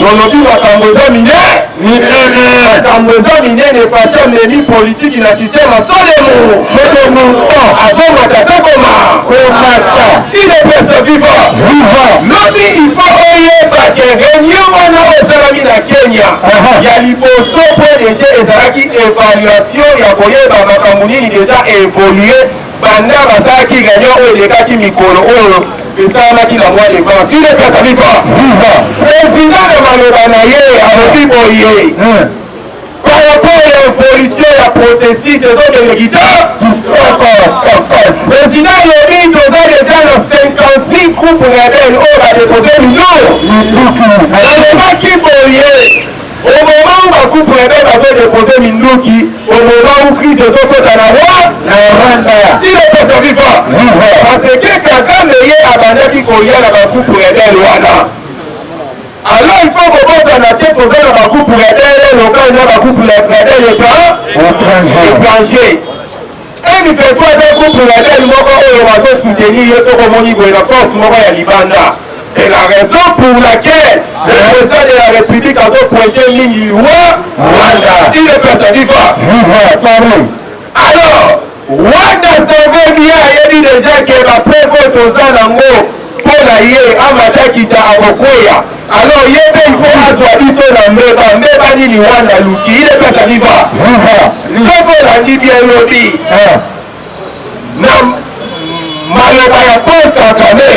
Aujourd'hui, makamboza minene fatia meni politique na système solemo il est personne vivant lobi il faut oyeba que réunion wana osalami na Kenya ya liboso point déjà ezalaki évaluation ya koyeba makambo nini déjà évolué banda bazalaki réunion oyo elekaki mikolo oyo esalamaki na mois de mars il est personne vivant président de maloba na ye alobi boye par rapport à l'évolution ya processus ezokende kitoko président lobi toza déjà na 56 groupes rebelle oyo badepose milio alobaki boye au moment où ma coupe rebelle bazodepose minduki au moment où crise ezokota na Rwanda il est personne vivant parce que Kagame ye abandaki kolia na bakupe rebelle wana. Alors il faut reposer la tête aux ailes de la coupe rebelle local de la coupe rebelle étranger. Et il fait quoi de coupe rebelle moko oyo bazo soutenir ce communique de la force moko ya Libanda. C'est la raison pour laquelle le président de la République a pointé une ligne Rwanda. Il est personne vivant. Alors, Rwanda savait bien, il dit déjà que la prévote aux Anango pour la yé amatakita abokoya. Alors, il faut assoir la meba ni Rwanda luki. Il est personne vivant. Il faut la dire bien lobby. maloba ya Paul Kagame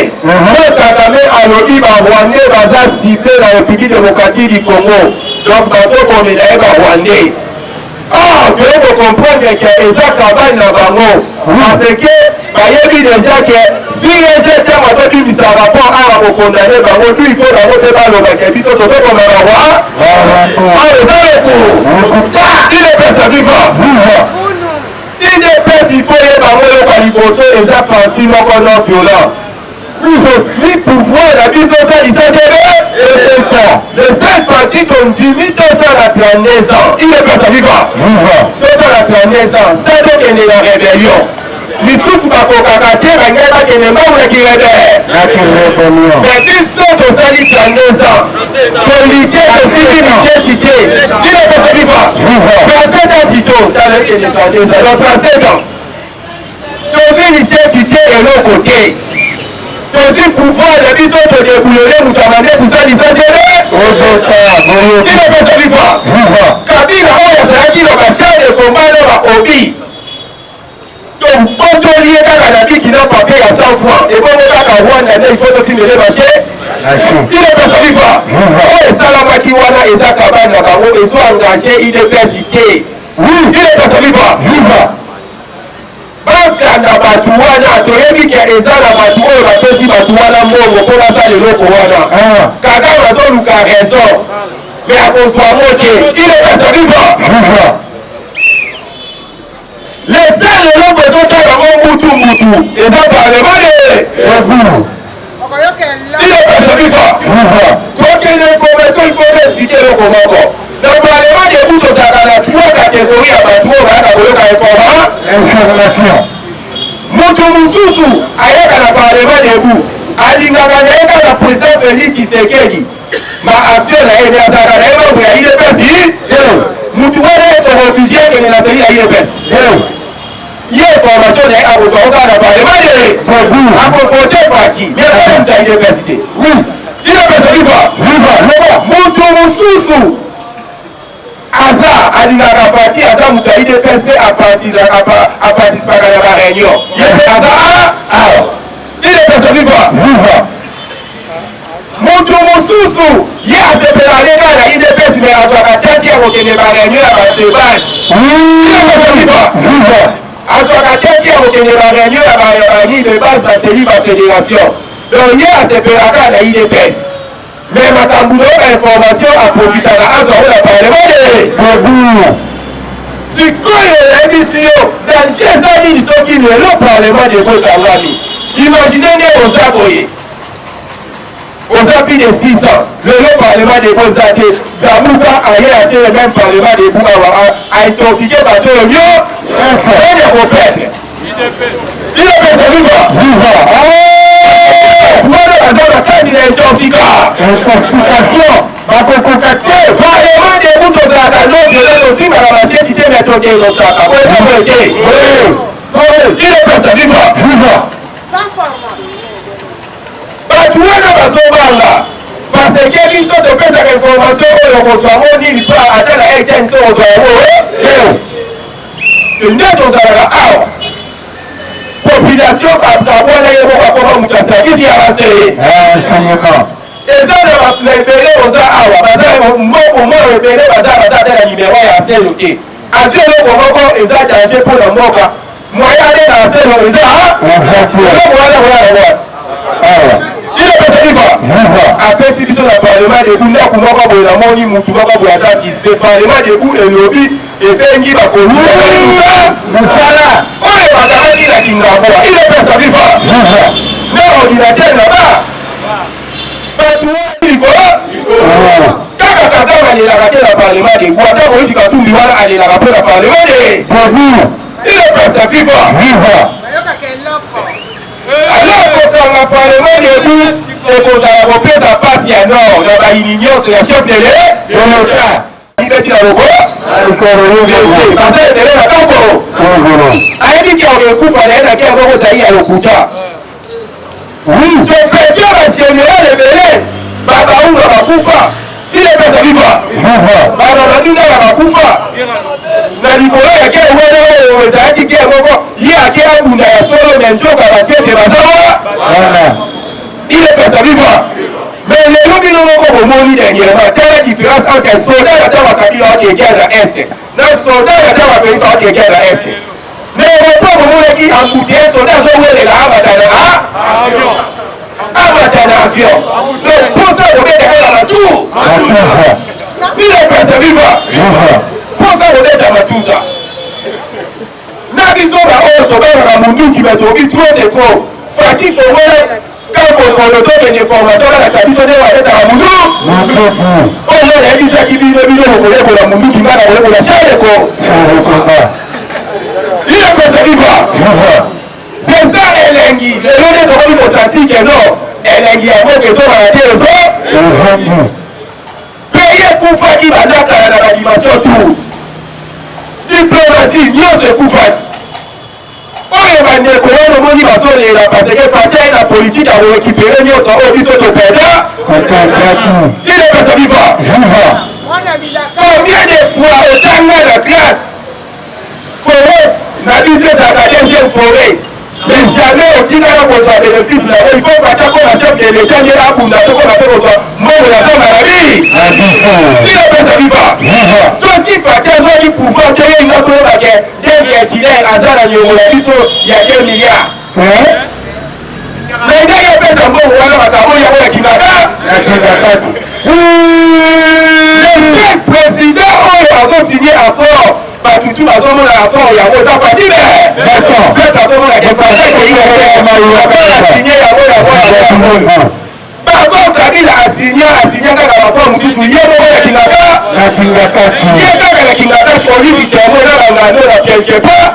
alobi ba Rwandais baza ciblé la République démocratique du Congo. Donc bazokomela ye ba Rwandais. Tu veux comprendre que eza cabane na bango parce que bayebi déjà que si les gens bazobimisa rapport awa kokondane bango tu il faut bango te baloba ke biso tozokomela roi eza recours il est personne vivant il faut y avoir un liboso et ça parti non violent. Le pouvoir la mise au sein du le seul parti qu'on dit 1232 ans. Il est personne vivant. 1232 ans. C'est donc qu'il y a la rébellion. Les sources pas pour cacater, mais il n'y a pas de membres qui rebellent. Mais 1232 ans. Politique de civilité. Il est personne vivant. Mais à 7 ans, dit-on, dans le qu'il y a donc à 7 ans. Tozi l'initiative et l'autre côté. Tozi pouvoir de mise au débouillonner, vous demandez tout ça, il est personne vivant. Kabila, on a dit le machin de combat de la hobby. Donc, quand on lit la vie qui n'a pas payé à 100 francs, et bon, il faut aussi me les marcher. Il est personne vivant. Oh, et Salamaki Wana et Zakaban, ils sont engagés, il est persité. Il est personne vivant. Bakanda batuwana toyebi ke ezala batuwana batosi batuwana mbongo pona sa le loko wana kaka bazoluka raison mais akozwa moke il est personne vivant les seuls le loko ezotala mo mutu eza parlement de il est personne vivant tokende information il faut expliquer loko moko le parlement de mutu ozalaka na 3 catégories ya bato oyo bayaka koyoka information mutu mususu ayaka na parlement debu alingaka na yeka na président Félix Tshisekedi ma action na ye azalaka na ye mambo ya UDPS mutu wana ekomoblige ekende na seli ya UDPS ye information na ye akozwa oka na parlement de akofote faki miaka mutu ya UDPS te UDPS viva mutu mususu aza alingaka parti aza mutu ya UDPS pe aparticipaka na baréunion yete aza il est personne vivant mutu mususu ye asepelaka na UDPS me azwaka tete ya kokende baréunion ya badebane il est personne vivant azwaka tete ya kokende baréunion ya bani de base baseli bafédération donc ye asepelaka na UDPS mais makambo oyo information aprofitaka azwa oyo parlement de sikoyo yebisi yo danger eza nini soki lelo parlement de ekokangami imagine nde oza boye oza plus de 6 ans lelo parlement de ekoza te gamuka aye ate le même parlement de bu awa aintoxike bato oyo nyo ene kopetre il est personne vivant baza na kati na intoxication bakokonkate parlement debu tozalaka nobele tosimba na masieti te me todelosaka oyetamole te ile pesa viva bato wana bazobanga parce que biso topesaka information oyo kozwa ngo nini pa ata na rtnc kozwa yango nde tozalaka awa population bakabwana ye moko akoma moto asakisi ya baseye eza na ebele oza awa baza moko moko ebele baza ata na nimero ya aselo te azwi eloko moko eza danger mpo na mboka moya ade na aselo eza eloko wana koyana ile pesa iva apesi biso na parlement debu ndako moko boye namoni mutu moko boye ata sispe parlement debu elobi ebengi bakolusa mosala oyo bakamaki na kingakoa ile pesa viva na ordinateur na ba bato likolo kaka kata balelaka te na parlement debu ata koyisi katumbi wana alelaka mpo na parlement de ile pesa viva alors kokanga parlement debu ekozala kopesa pasi ya nord na bayini nyonso ya chef de l'État ibeti na loko baza ebele na tokoro ayebi ki okekufa naye na kia moko ozali ya lokuta topetio bagénéral ebele babaunga bakufa ile pesa viva bababadundaka bakufa na likolo ya kia wele oyo ezalaki kia moko ye ake abunda ya solo na nzoka batiete bazawa ile pesa viva mais lelo bino moko bomoni dernièrement tala différence entre soldat ata bakabila waki egere na este na soldat ata bafelisa waki egere na este mais repo bomonaki ankute soldat azowelela abata na avion donc posa kobetaka matu ile pesa viva posa kobeta matuza na biso baoyo tobengaka munduki batobi trop de trop fati fongole kakokolo tokende formation kalaka biso nde babetaka mundu oyo nayebisaki bino koyekola munduki nga na koyekola shaleko ile pesa viva seza elengi lelo nde tokomi kosanti keno elengi ya moko ezobana te ezo peye ekufaki bandakala na badimension tour diplomatie nyonso ekufaki oyo bandeko wana omoni bazolela parce que fatia na politike akorekipere nyonso oyo biso topeda ile pesa viva combien de fois otanga na classe forêt na biso ezalaka deuxième forêt mais jamais otikala kozwa bénéfice nango il faut fatia mpo na chef de l'état ngela akunda te mpona mpe kozwa mbongo na zamba na bi ile pesa viva soki fatia azwaki pouvoir te ye nga koyebake demietilaire aza na nyongo ya biso ya 2 milliards mais ndenge epesa mbongo wana makambo yango ya kingaka le seul président oyo azosigné accord batutu bazomona accord yango eza fatime peut azomona efasigné yango bakor kabila asigné kaka rapport mosusu ye moko ya kingaka ye kaka na kingaka olivite yango na bangano na quelque part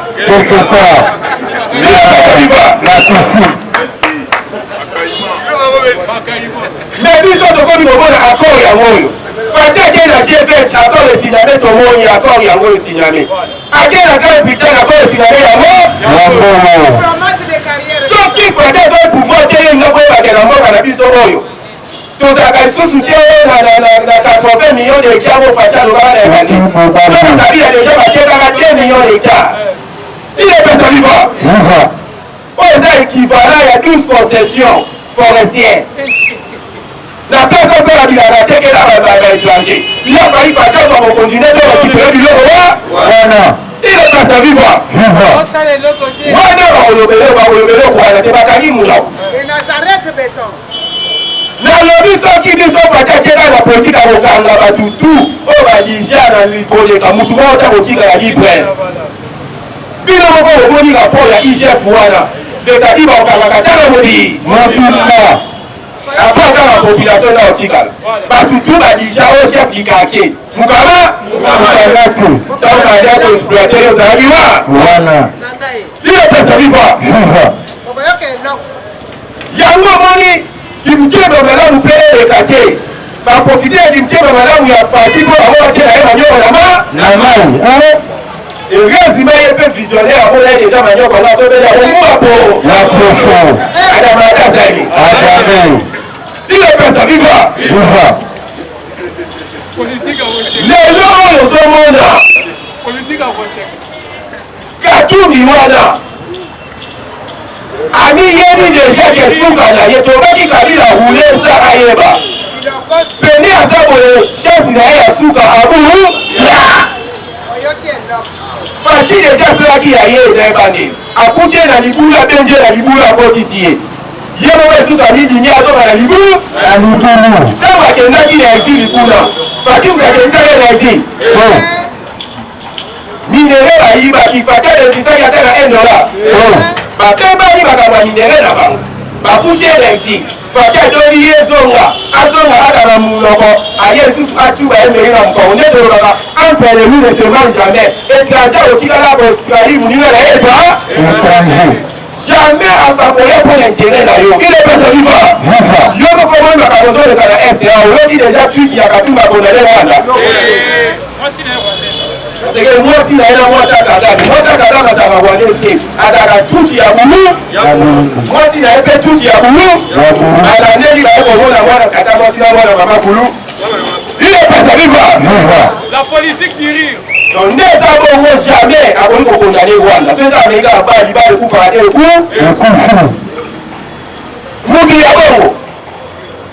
mais biso tokomi komona accord yango oyo fati ake na gfh accord esigname tomoni accord yango esigname ake na grand britain accord esigname yango soki fati azoi pouvoir te ye nga koyebake na mboka na biso oyo tozalaka lisusu te na 80 millions de hectare oyo fati alobaka na ebandi soki kabila deja batekaka 2 millions de hectare ile pesa viva oyo eza équivalent ya 12 concessions forestières na place osala bilanga tekela baétranger il a fallu fati azwa mokonzi nde to bakipere biloko wana ile pesa viva wana bakolobeloko wana te bakangi mulaku nalobi soki biso fati akeka na politike akokanga batutu oyo badigea na koleka mutu moko ta kotikala libre bino moko omoni rapport ya igf wana c'est-à-dire bakokangaka tala mobili après kaka population na otikala batutu badigea oyo chef du quartier mukama tu donc aza koexploite ozalaki wana ile pesa viva yango omoni kimtema malamu pe ekate ba profiter kimtema malamu ya parti ko awo tie na manyo na mai Résumé un peu visionnaire, on a déjà manié comme ça, on a il est pas ça, viva! Les gens au monde, Katumi wana, Ami Yeni déjà qui est sous Kana, il est tombé qui Kabila roulé ça à Yeba. Peni à ça pour le chef Naïa Souka, Abou, là! Fati déjà fait qui a été banni. A continuer la liboula, benje la liboula politicier. Yemo sous sa ligne ni azo la liboula. La liboula. Ça va que n'a qui est ici liboula. Fati ou que ça est ici. Minéraux à Iba qui fati les ça qui a $1. Ba pemba ni ba ka minéraux là-bas. Ba continuer ici. Fati a donné zonga. Azonga akara muloko. Aye sous atu ba emerina mko. On est de là. Entre les loups ne se mange jamais. Étranger au Tigala pour trahir mon numéro et pas. Jamais en parler pour l'intérêt là. Il est pas de vivre. Il y a comment la carrosse de la FTA. On dit déjà tu qui a tout ma condamné là. C'est que moi si naenda moi ça kada ça va voir des ataka tout ya bulu. Moi si naenda tout ya bulu. Ala neli ba ko mona mwana kata moi si na mwana mama bulu. Il est pas de vivre. La politique du rire. Donc, n'est pas bon jamais à vous condamner Rwanda. C'est un gars à bas, il va le coup faire des coups. Vous qui avez bon.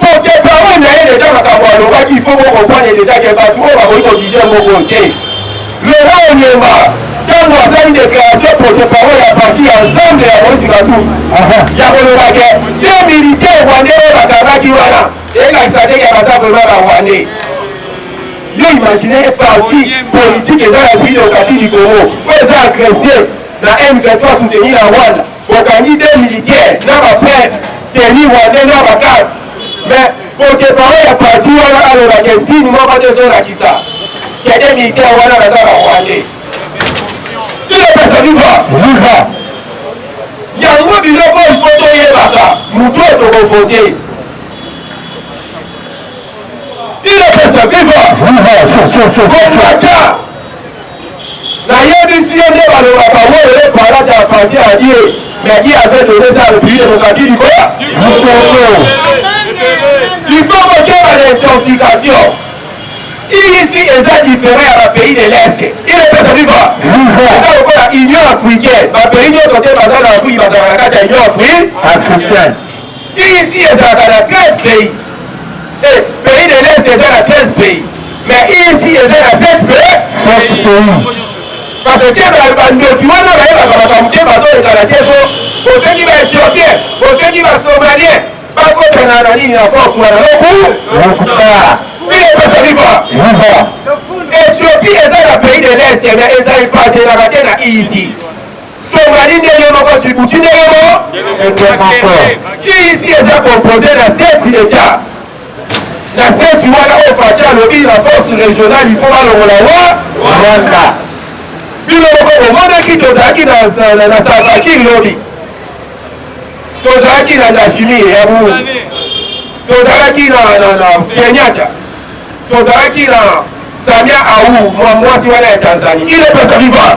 Pour que par on ait déjà à Kaboalo, il faut comprendre déjà que Batou va vous corriger mon côté. Le roi n'est pas. Quand vous avez une déclaration pour que par on a parti ensemble et à vous sur la tour. Il y a le baguette. Les militaires rwandais, Bakabaki, voilà. Et là, il s'agit qu'il y a pas vraiment à Rwandais. Imaginez un parti politique et dans la ville de Kati du Congo. Vous êtes agressé dans M23 soutenir la Rwanda. Vous avez des militaires, dans la presse, tenir Rwanda dans la carte. Mais pour que parler de parti, on a la question, nous avons des zones à qui ça. Il y a des militaires Rwanda dans la Rwanda. Il est pas ça, viva. Il y a un mot de l'eau, il faut toyer ça. Nous devons te refonder. Il est pas ça, viva. Combattant. D'ailleurs, ici, on est dans le Wakamo, le parent de la partie a dit, mais qui avait donné ça au pays démocratique du Congo. Il faut montrer l'intoxication. Ici, il est différent à la pays de l'Est. Il est pas ça, viva. C'est ça encore l'Union africaine. Ma pays n'est pas dans l'Afrique, il va dans la carte de l'Union africaine. Ici, il est dans 13 pays. Et pays de l'Est est dans 13 pays. Mais ici, il est dans 7 pays. Parce que les Bandeux, qui vont dans la communauté, parce que les Canadiens sont, pour ceux qui vont éthiopiens, pour ceux qui vont somaliens, pas contre la force ou la coup. Il est pas ça vivant. Éthiopie est dans le pays de l'Est, mais ils n'ont pas de la matière ici. Somalie n'est pas Djibouti n'est pas. Ici, est composé de 7 États. La 7 Rwanda au Fatia, le pays, la force régionale, il faut voir le Rwanda. Puis le monde qui Tozaki dans la Savaki, lobby. Tozaki dans la Chimie, Tozaki dans Kenyatta. Tozaki dans Samia Aou, moi si on est en Tanzanie. Il est pas vivant.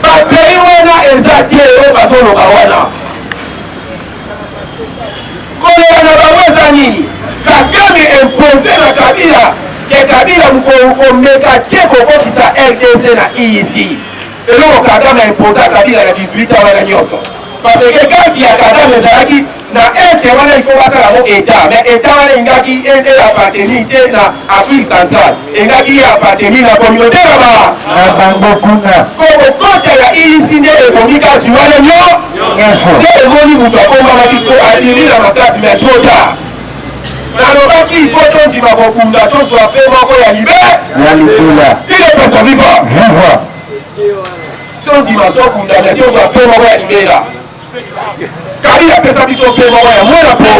Parce que Rwanda est zaké, on va sur le Rwanda. Kolera na nini? Kagame imposé na Kabila. Que Kabila mkomeka keko kisa RDC na ici. Et là Kagame imposé Kabila na 18 ans na nyoso. Parce que quand il y a Kagame zaki na ete wana il faut passer la état. Mais état wana ingaki ete appartenir na Afrique centrale. Ingaki appartenir na communauté là-bas. Comme côté la ici ne économique tu vois le mieux. Nde moni mutu akoma makisko adiri na makasi mais trop tard. Nalobaki il faut tondima kokunda tozwa pe moko ya libe. Il est pas vivant. Tondima tokunda mais tozwa pe moko ya libela. Kabila pesa biso pe moko ya mwana po.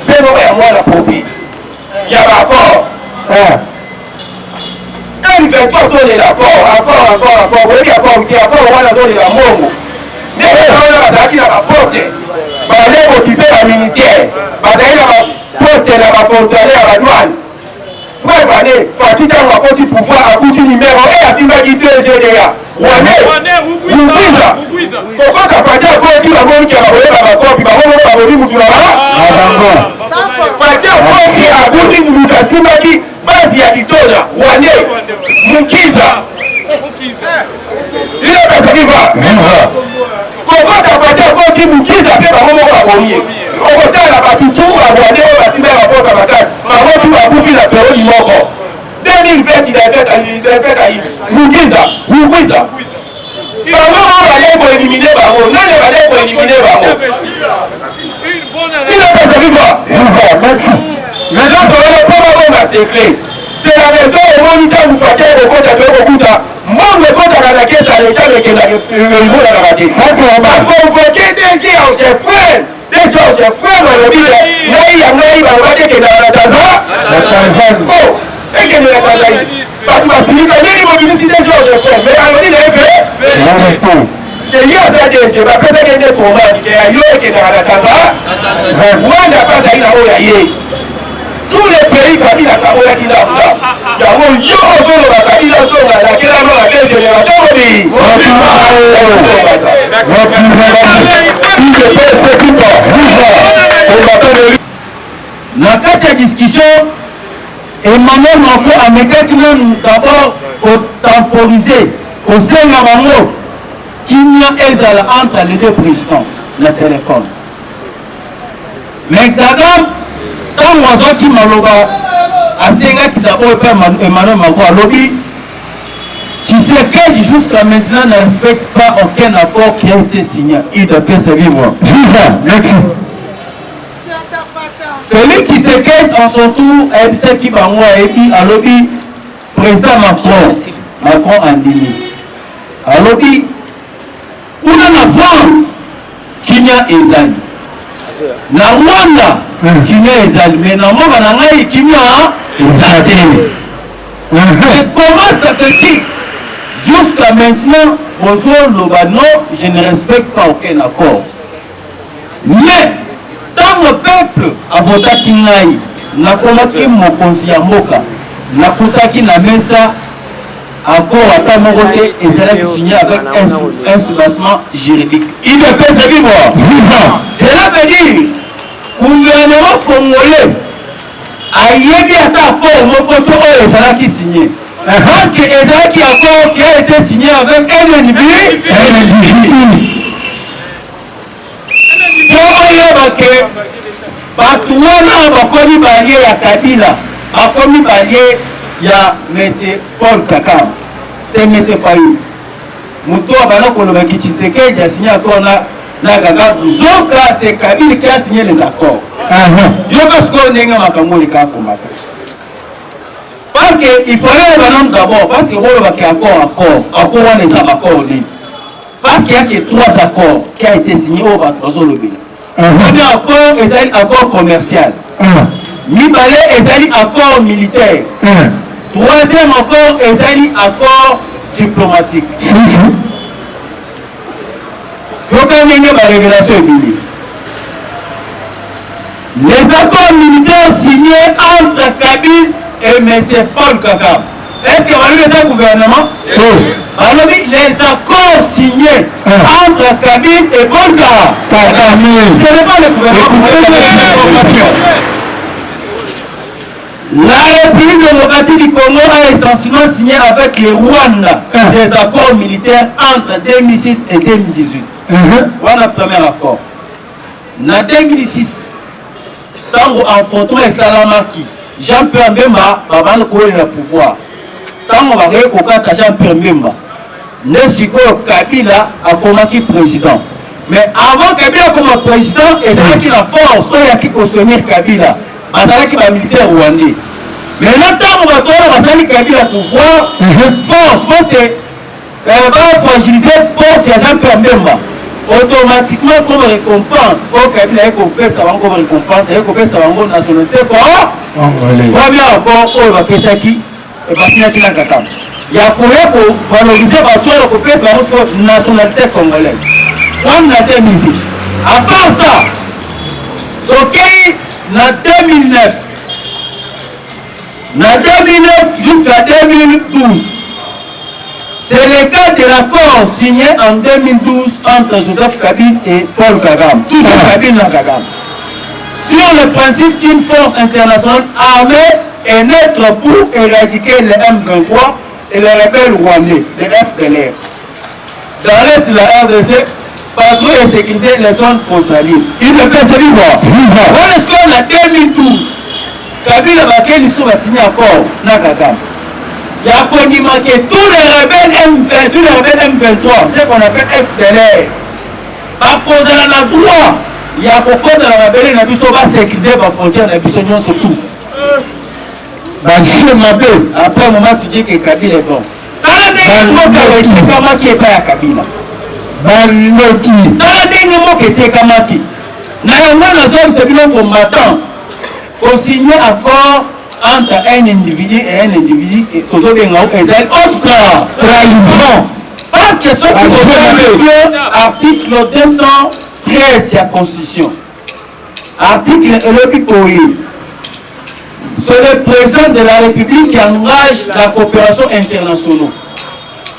Pe moko ya mwana popi. Ya rapport. M23 sont les accords, encore, oui, accord, wana sont les mongo. Mais on a qui la porte. baye occupé la militaire bazali na baposte na bafonctionnaire ya badouane preuve ane Fatou ntango akoti pouvoir akuti numéro e afimbaki DGDA wane Rugwiza kokota Fatou akoti bamoniki ya bakoyeba bakopi bamongo babobi mutu na Fatou akoti akuti mutu asimbaki basi ya kitona wane Mukiza ile pesa kiva kokota Fatou akoti Mukiza pe bamongo bakomiye okotala batutu babwane oyo basimba ya baposa makasi bango tu bakufi na periodi moko 2020 idafeka hivi Mukiza Rugwiza bango oyo baye koelimine bango nani baye koelimine bango ile pesa kiva nazosoyo po babonga secret c'est la raison omoni ntango Fatou ekokota toyokokuta mbongo ekotaka na kesa leta mekenda emonaka te bakonvoke DG ya chef frère déjà chef frère balobi ngai ya ngai balobaki ekendaka na Tanzanie o ekendela Tanzanie bato basinika nini bobimisi DG ya chef frère mais alobi na efe ye aza DG bapesaki nde commande ya yo ekendaka na Tanzanie Rwanda mpe azali na oyo ya ye tous les pays Kabila kaboyaki ndamda yango yo ozoloba Kabila zonga nakelama na deux génération obi na kati ya discussion Emmanuel Macron amekaki nanu d'abord kotemporiser kosenga bango kimia ezala entre les deux présidents na téléphone mais Kagame ntango azwaki maloba asengaki d'abord epa Emmanuel Macron alobi Tshisekedi jusqu'à maintenant ne respecte pas aucun accord qui a été signé. Il doit bien se vivre. Félix Tshisekedi en son tour ebisaki bango ayebi alobi président Macron andimi alobi kuna na France kimia ezali na Rwanda kimia ezali mais na mboka na ngai kimia ezali te. Comment ça fait-il jusqu'à maintenant bonjour non je ne respecte pas aucun accord mais tant le peuple avotaki ngai nakomaki mokonzi ya mboka nakutaki na mesa accord ata moko te ezalaki signé avec un soubassement juridique. Il ne peut se vivre. Cela veut dire gouvernement congolais ayebi ata accord moko to oyo ezalaki signé parce que ezalaki accord qui a été signé avec un individu po oyeba ke bato wana bakomi balie ya Kabila bakomi balie ya monsieur Paul Kagame c'est monsieur Fayulu moto abana kolobaki Tshisekedi a signé accord na Kagame zoka c'est Kabila qui a signé les accords yoka sikoyo ndenge makambo oleka komata parce que il fallait le nom d'abord parce que olobaki accord wana eza accord nini parce qu'il y a que 3 accords qui a été signé au bato bazolobela premier accord ezali accord commercial mibale ezali accord militaire troisième accord ezali accord diplomatique yoka ndenge barévélation ebili les accords militaires signés entre Kabila et M. Paul Kagame. Est-ce que vous avez un gouvernement? Oui. Les accords signés entre Kabila et Paul Kagame. Ce n'est pas le gouvernement. La République démocratique du Congo a essentiellement signé avec le Rwanda des accords militaires entre 2006 et 2018. Voilà le premier accord. En 2006, tant qu'enfrontement et Salamaki, Jean-Pierre Mbemba va le pouvoir. Tant qu'on va reconnaître Jean-Pierre Mbemba, Nesiko Kabila a combattu président. Mais avant Kabila comme président, il y a la force qui a soutenir Kabila. Il y a militaire rwandais. Mais maintenant, on va trouver Kabila pouvoir, force, pour fragiliser force de Jean-Pierre Mbemba. Automatiquement, comme récompense, au Kabila, il y a comme récompense, il y a comme nationalité. Premier accord, on va faire qui et passer à la Kagame. Il y a pour valoriser la nationalité congolaise. On a des musiques. À part ça, ok, en 2009, jusqu'à 2012, c'est le cas de l'accord signé en 2012 entre Joseph Kabila et Paul Kagame. Toujours Kabila Kagame. Sur le principe qu'une force internationale armée est neutre pour éradiquer les M23 et les rebelles rwandais, les FDLR. Dans l'est de la RDC, patrouille et sécuriser les zones frontalières. Il ne peut se vivre. Voilà ce qu'on a 2012. Kabila Bakeli a signé accord na Kagame. Il y a que tous les rebelles M23, ce qu'on appelle FDLR, par cause de la droit, il y a beaucoup de la rebelle qui va sécuriser la frontière de la surtout. Après un moment, tu dis que Kabila est bon. Qui est pas à Kabila. Combattant consigné accord entre un individu et un individu et autre trahison. Parce que ce qui est article 213 de la Constitution, article c'est le président de la République qui engage la coopération internationale.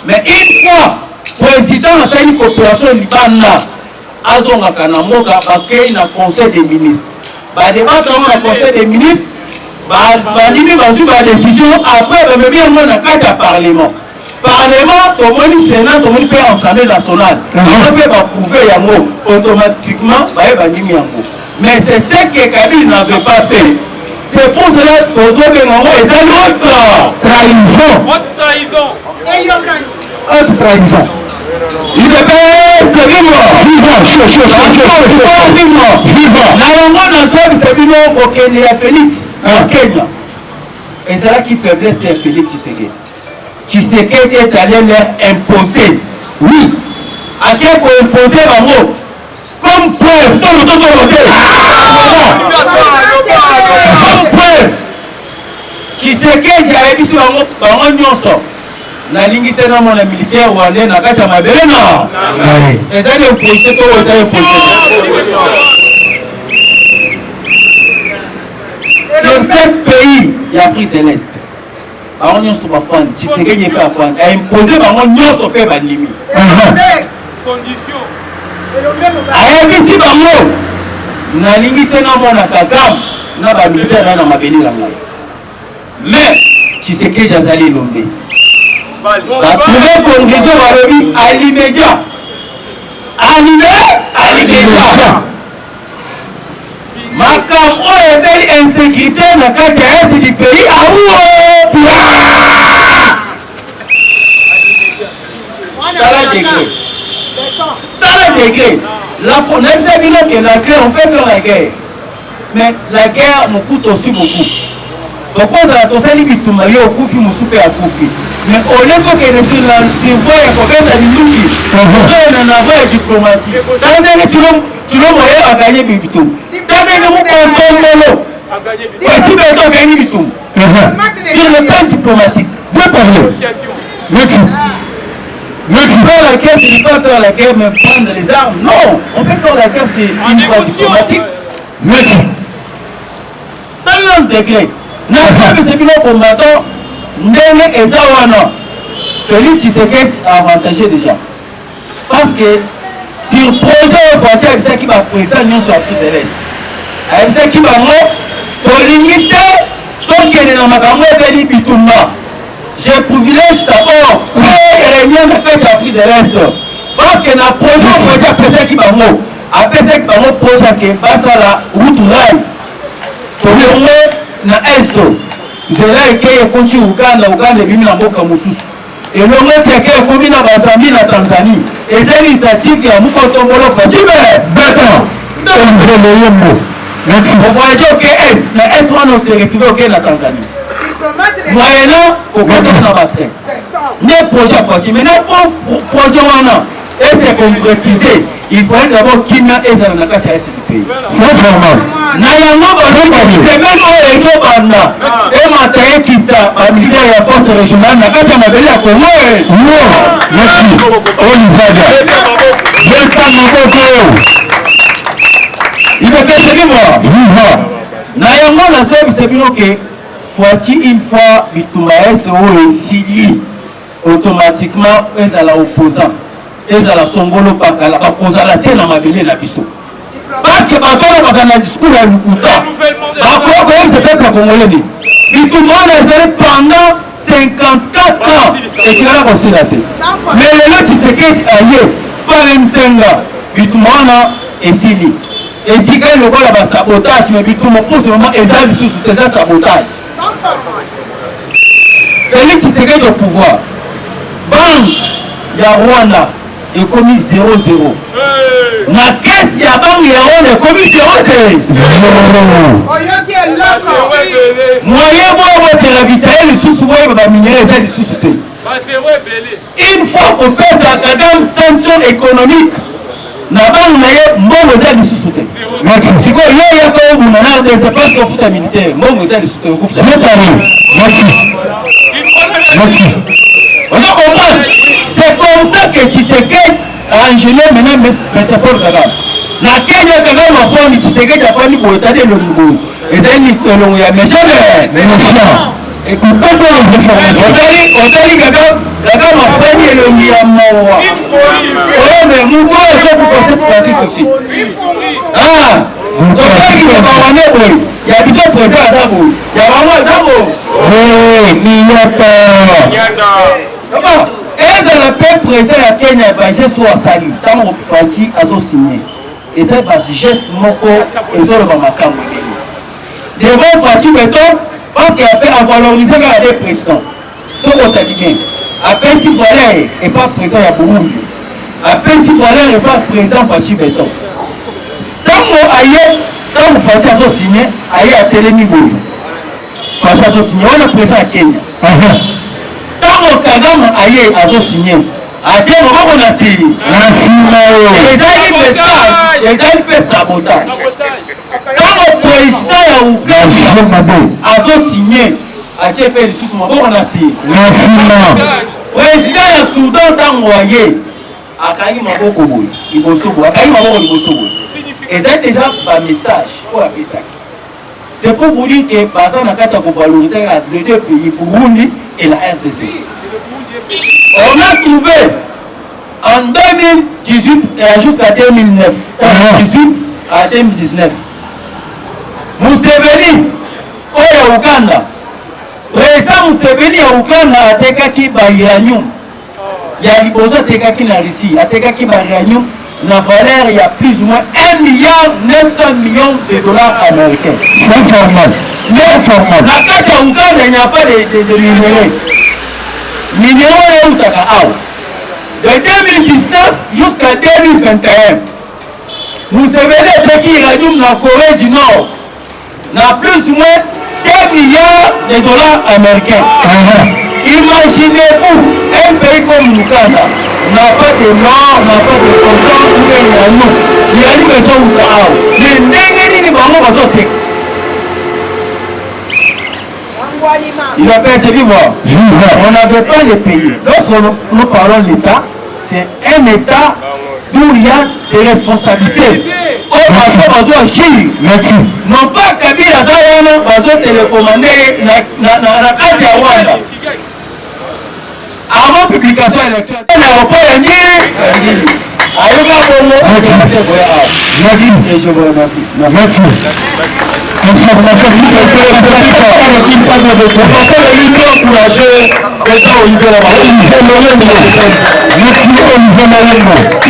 Mais une fois, le président a fait une coopération libanaise, Azonga Kanamoga, il y a un conseil des ministres. Il y a un conseil des ministres, il y a une décision, après, il y a un parlement. Parlement, tout le monde Sénat, tout le monde peut l'Assemblée nationale. On peut approuver automatiquement, mais c'est ce que Kabila n'avait pas fait. C'est pour cela que nous avons une autre trahison. Haute trahison. Autre trahison. Il est vivant. Félix, en Kenya. Et c'est là qui faiblesse de Félix Tshisekedi. Tshisekedi est allé leur imposer. Oui. À quel point imposer un mot. Comme preuve. Comme preuve. Tshisekedi a dit sur un mot. Na lingi tena mwana militaire rwandais na kati ya mabele na ezali opposé to ezali opposé sur 7 pays d'Afrique de l'Est bango nyonso bafandi Tshisekedi mpe afandi aimpose bango nyonso mpe bandimi ayebisi bango nalingi tena mwana Kagame na bamilitaire na mabele na ngai mais Tshisekedi azali elombe trouver conclusion balobi à l'immédiat. À l'immédiat. Makambo est insécurité dans le cadre du pays à où dans le degré. La première que la guerre, on peut faire la guerre. Mais la guerre nous coûte aussi beaucoup. Donc on a tous les bitumba yo kufi musupe ya kufi. Mais au lieu que les sur la voie ya kokeza biluki, on a voie diplomatie. Tandis tu l'as moyen à gagner bitum. Tandis que nous contrôlons petit béton gagner bitum. Sur le plan diplomatique, bien parler. Faire la guerre, c'est pas faire la guerre mais prendre les armes. Non, on peut faire la guerre c'est une voie diplomatique. Dans le degré. N'a pas vu ce que nous combattons, Ndenge et Zawana. Félix Tshisekedi a avantagé déjà. Parce que sur le projet de frontière, il y a qui va présenter sur l'Afrique de l'Est. Il y a qui va pour limiter tout ce qui est dans ma campagne de Bitumba. Je privilège d'abord les liens avec l'Afrique de l'Est. Parce que dans le projet de frontière, il y a qui va après ça, il y a un projet qui passe à la route rail. Pour le na esto nzela ekeye konti Uganda ebimi na mboka mosusu elongo eti ekeye komi na Bazambi na Tanzanie eza initiative ya mukotombolo fajibe beton ovoyage oke est na est wana oseretrouve oke na Tanzanie moyena kokotana na batrain ne projet faki maintenant pour projet wana ese concrétiser il faut d'abord kimia ezala na kati ya ese du pays na yango semaine oyo ezobanda emata ekita bamilitaire ya force régionale na kati ya mabele ya Kongo merci olivaga c'est moi. Nayango na so bisebino ke fois une fois bitumaese o esili automatiquement ezala opposant ezala songolo pakala bakozala te na mabele na biso parce que bakolo bazala na discours ya lukuta bakolo koyebisa peuple congolais ni bitumana ezali pendant 54 ans ekilala kosila te mais lelo Tshisekedi aye palemsenga bitumana esili etikali lokola basabotage mais bituma pour ce moment eza lisusu te eza sabotage Félix Tshisekedi au pouvoir banque ya Rwanda ekomi 0-0 na kesi ya banque ya Rwanda ekomi 0-0 moyen boyo botela bitaye lisusu boyo baminere eza lisusu te une fois kopesa kagame sanction économique na banque na ye mbongo eza lisusu te sikoyo yo yaka obuna na rdc place kofuta militaire mbongo eza lisusu te okofuta c'est comme ça que Tshisekedi a engelé maintenant M. Paul Kagame. Na Kenya Kagame a fait Tshisekedi a fait pour étaler le Moukou. Et c'est une colonne ya mais jamais. Et puis pas de Otali Kagame a fait le Niamawa. Oh mais Moukou est pour passer Francis aussi. Ah, Otali Kagame il y a des présidents à Zabo. Il y a vraiment Zabo. Oui, Comment est-ce le peuple président à Kenya va geste soit sali tant on fachi azo signé et ça passe geste moko et ça le va makambo devant fachi béton parce qu'il a fait valoriser les présidents ce qu'on t'a dit bien après si voilà et pas président ya Burundi après si voilà et pas président fachi béton tant on aille tant on fachi azo signé aille à Télémi boy fachi azo signé on a président à Kenya Tango Kagame aye azo signé. Atie moko na si. Ezali pe sabotage. Tango président ya Uganda azo signé. Atie pe lisusu moko na si. Président ya Soudan tango aye akayi maboko boye. Liboso boye. Akayi maboko liboso boye. Ezali déjà ba message pour apesa. C'est pour vous dire que Bazan a qu'à valoriser les deux pays, Burundi et la RDC. On a trouvé en 2018 et jusqu'à 2009, 2018 à 2019, Museveni, au Ouganda, président Museveni à Ouganda a tekaki ba uranium. Il y a liboso tekaki na Russie, a tekaki ba uranium. La valeur il y a plus ou moins 1,9 milliard de dollars américains. C'est normal. La carte à Ouganda, il n'y a pas de minéraux. Minéraux est où t'as de 2019 jusqu'à 2021. Nous devons qui irradium dans la Corée du Nord. N'a plus ou moins 2 milliards de dollars américains. Imaginez-vous un pays comme l'Ouganda. N'a pas de nord, n'a pas de content ou de il y a une maison où ça a. Mais n'est-ce pas il a perdu l'Ivoire. On n'avait pas les pays. Lorsque nous parlons de l'État, c'est un État d'où il y a des responsabilités. Non pas Kabila Zayana, Bazo télécommandé la carte à Rwanda. Avant publication électorale, l'aéroport est nié. Ayoka Bomo, je vous remercie. Merci.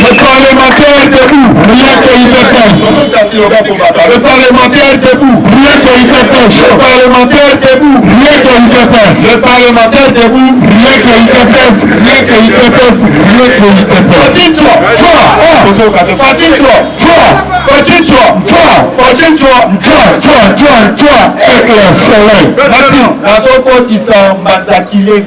Le parlementaire debout, rien que il te pêche. Le parlementaire debout, rien que il te pêche. Le parlementaire debout, rien que il te pêche. Le parlementaire debout, rien que il te pêche. Rien que il te pêche. Rien que il te pêche. Fatine-toi, éclair soleil. Maintenant, dans un côté, ils sont Mazakilé.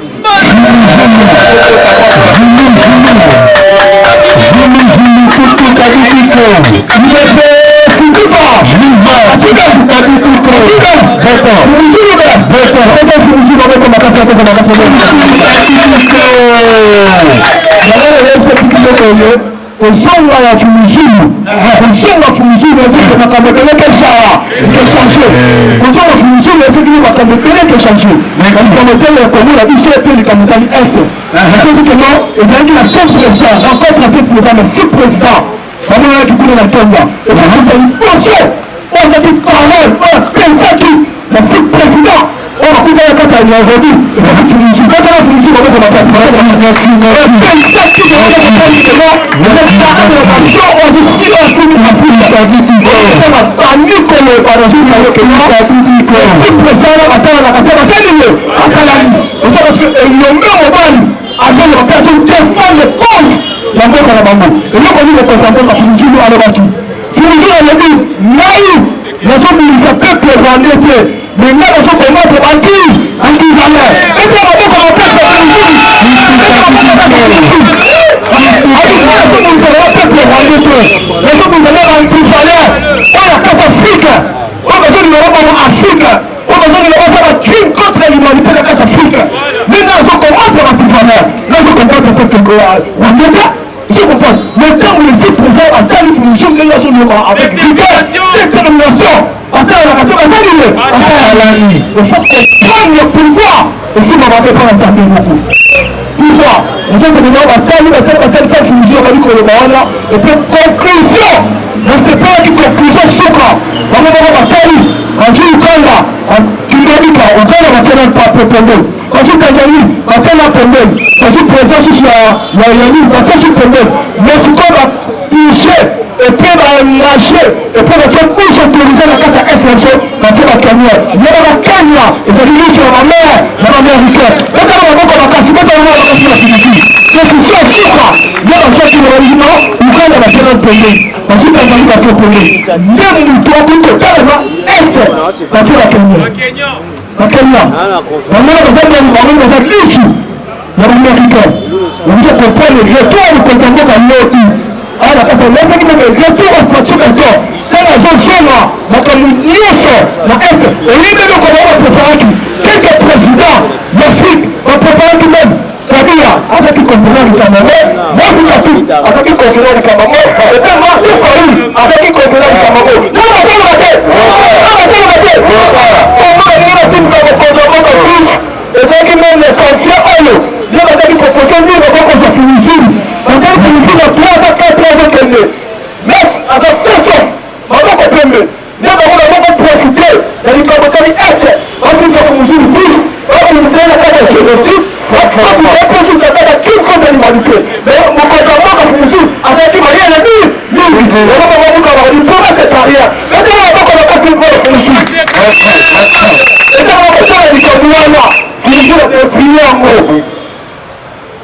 ozonga ya fumizulu ozonga fumizulu eziki makambo ekeleke sawa ekechange ozonga fumizulu eziki makambo ekeleke change makambo tele komuna biso epe likambo ezali este ezikeno ezalaki na 5 président rencontre na 5 président na 6 président bamonaki kuna na tonga ezali liboso oyo ezaki parole oyo apesaki na 6 président on va couper la carte à Nairobi. Quand on a fini, on va faire la carte. Mais là, on se commence à bâtir en disant et puis on va commencer à faire mais quand vous les êtes présents à telle fonction de la zone avec détermination, il faut prendre le pouvoir et si on va faire un certain beaucoup. Pouvoir, on sait que nous avons telle fonction et puis conclusion, je ne sais pas qui conclusion soukra. On va faire en Uganda, en Kingabika, on va faire un papier pendant. Ensuite, Tanzanie, on va faire un pendant. Ensuite, présent sur la Yannis, on va faire un pendant. Mais ce qu'on va toucher, et puis on va lâcher, et puis on va faire où sécuriser la carte SNC, on va faire la Kenya. Il y a la Kenya, et ça dit sur la mer américaine. Et quand on va voir qu'on va casser, on va voir la Philippines. C'est pour ça aussi, quoi. Il y a la chose qui est originale, Uganda va faire un pendant. Ensuite, Tanzanie va faire un pendant. Même nous, toi, tout le temps, on va faire la Kenya. La Kenya. Maintenant, on va faire l'issue de l'Américain. On va comprendre le retour du président de l'OTI. Alors, parce que l'Américain, le retour à Francis Cantor, c'est la zone là, donc nous nions la Est. Et lui, même, on va préparer quelques présidents d'Afrique, on va préparer même. C'est-à-dire, avec qui conférence du Cameroun, moi, vous l'avez tout, avec qui conférence du Cameroun, et puis moi, tout Paris, avec qui conférence du Cameroun. Non, on va faire le matin. Et donc, il m'a laissé confier à eux. Je vais dire qu'il faut que nous qu'on finisse. On va finir dans 3 à 4 ans. Mais, à sa façon, on va comprendre. Nous avons profité de l'Économie Est. On va finir dans une ville. On va finir la carte de génocide. On va finir la carte de contre l'humanité. Mais mon gouvernement a finir avec qui rien n'est mis. On va voir qu'on va dire pour cette carrière. Mais nous avons qu'on va passer pour le finir. Et ça va passer à l'Économie là. Finir de finir en gros.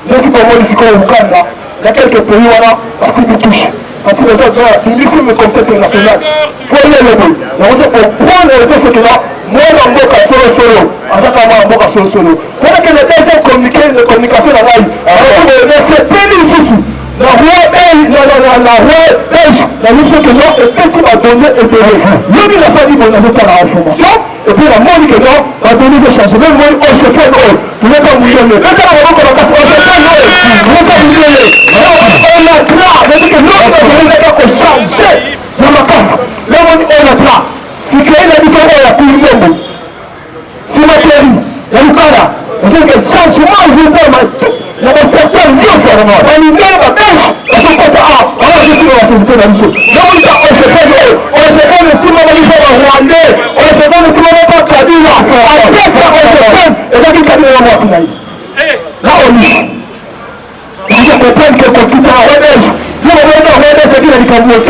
Je suis comme au Uganda, il y a quelques pays voilà, parce qu'ils touchent. Parce que les autres, l'issue me contexte international. Voyez le mot. Donc pour prendre les choses là, moi dans mon cas solo, avec un bon cas solo. Voilà que les gens communiquent, les communications là, c'est très difficile. La roi belge, la mission que non, est possible à donner intérêt. Nous, il n'a pas dit qu'on n'avait pas la information. Et puis la mode que non, va donner des chances. Même moi, je fais l'eau. Je ne vais pas mouiller. Mais quand on va faire l'eau, je ne vais pas mouiller. On a là, c'est que nous, on va donner des chances. Dans ma place, là, on a là. Si quelqu'un a dit qu'on va pour le monde, si ma théorie, il y a une cara, on dit que changement, je vais faire ma tout. Il y a un secteur mieux pour le monde. On y met la bêche, on se fait ça. On va juste la société dans le sud. Donc on se fait l'eau. On se fait le cinéma rwandais. On se fait le cinéma pas Kabila. Après ça, on se fait. Et donc il Kabila va voir là on y. Il faut comprendre que quand tu es en Rhodesh, nous on va dire Rhodesh, c'est qu'il y a du Cameroun.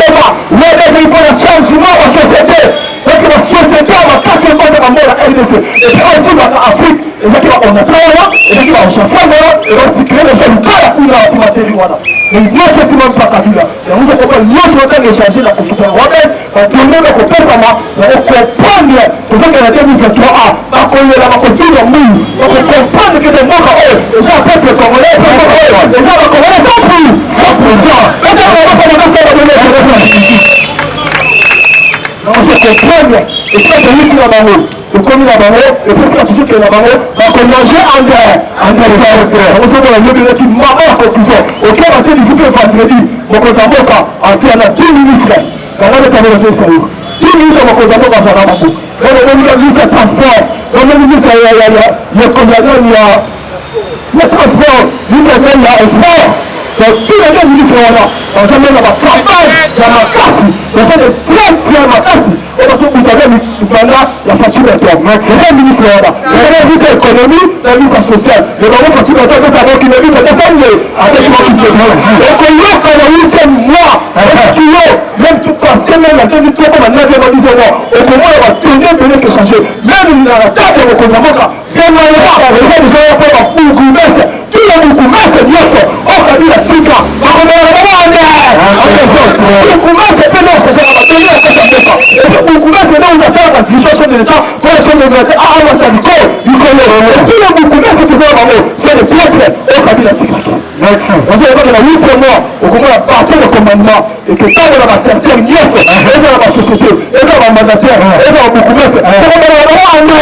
Rhodesh, il faut un changement en société. Donc la société, on va casser le compte de la mort à la RDC. Et puis aussi dans l'Afrique, et donc on a travaillé là, et donc on a changé là, et donc c'est créé le jeu de la couleur pour la télé. Et il y a ce qui m'a pas Kabila. Et on se comprend, nous on va échanger la construction Rhodesh, on tourne le côté comment, on comprend, c'est ça qu'elle a dit, nous faisons à qu'on est là, on continue à mouiller. Donc on comprend que des mots comme eux, et ça après le Congolais, et ça va Congolais sans plus, 100%. Et ça on va pas faire la donner. On se comprend. et ça c'est lui qui l'a bango. Le commis l'a bango, et puis c'est toujours qu'il l'a bango, va mélanger André. On se fait la mieux qui m'a la conclusion. Ok, on va dire du coup vendredi, mon Kozamoka, ancien à 10 minutes. Quand on est avec le sérieux. 10 minutes, mon Kozamoka va faire un bango. On est ministre du transport, on est ministre il y a transport, il y a sport. Donc, tous les gens ministres là, on a même la campagne, la casse, on fait des très la casse. Et parce que vous avez la facture de toi. Les ministres là, le ministre de l'économie, le ministre social. Le ministre facture de toi, c'est savoir qu'il est venu de défendre avec moi qui est mort. Et que l'eau, quand on a eu 5 mois, même tout passé, même la 2003, comme on a dit, et que moi, on va tenir que changer. Même dans la tête de vos consommateurs, vraiment, il y a des gens qui kila mkumase Yesu okabila Afrika makomera bwana mkumase pendo kwa matendo ya pesa mkumase ndio unataka kufikisha kwa leta kwa sababu ndio hawa taniko yuko leo kila mkumase kwa mambo c'est tietre okabila Afrika wazee kama na wito mwa ukumwa partout le commandement et que ça va passer à Yesu et dans la société et dans la mandataire et dans mkumase makomera bwana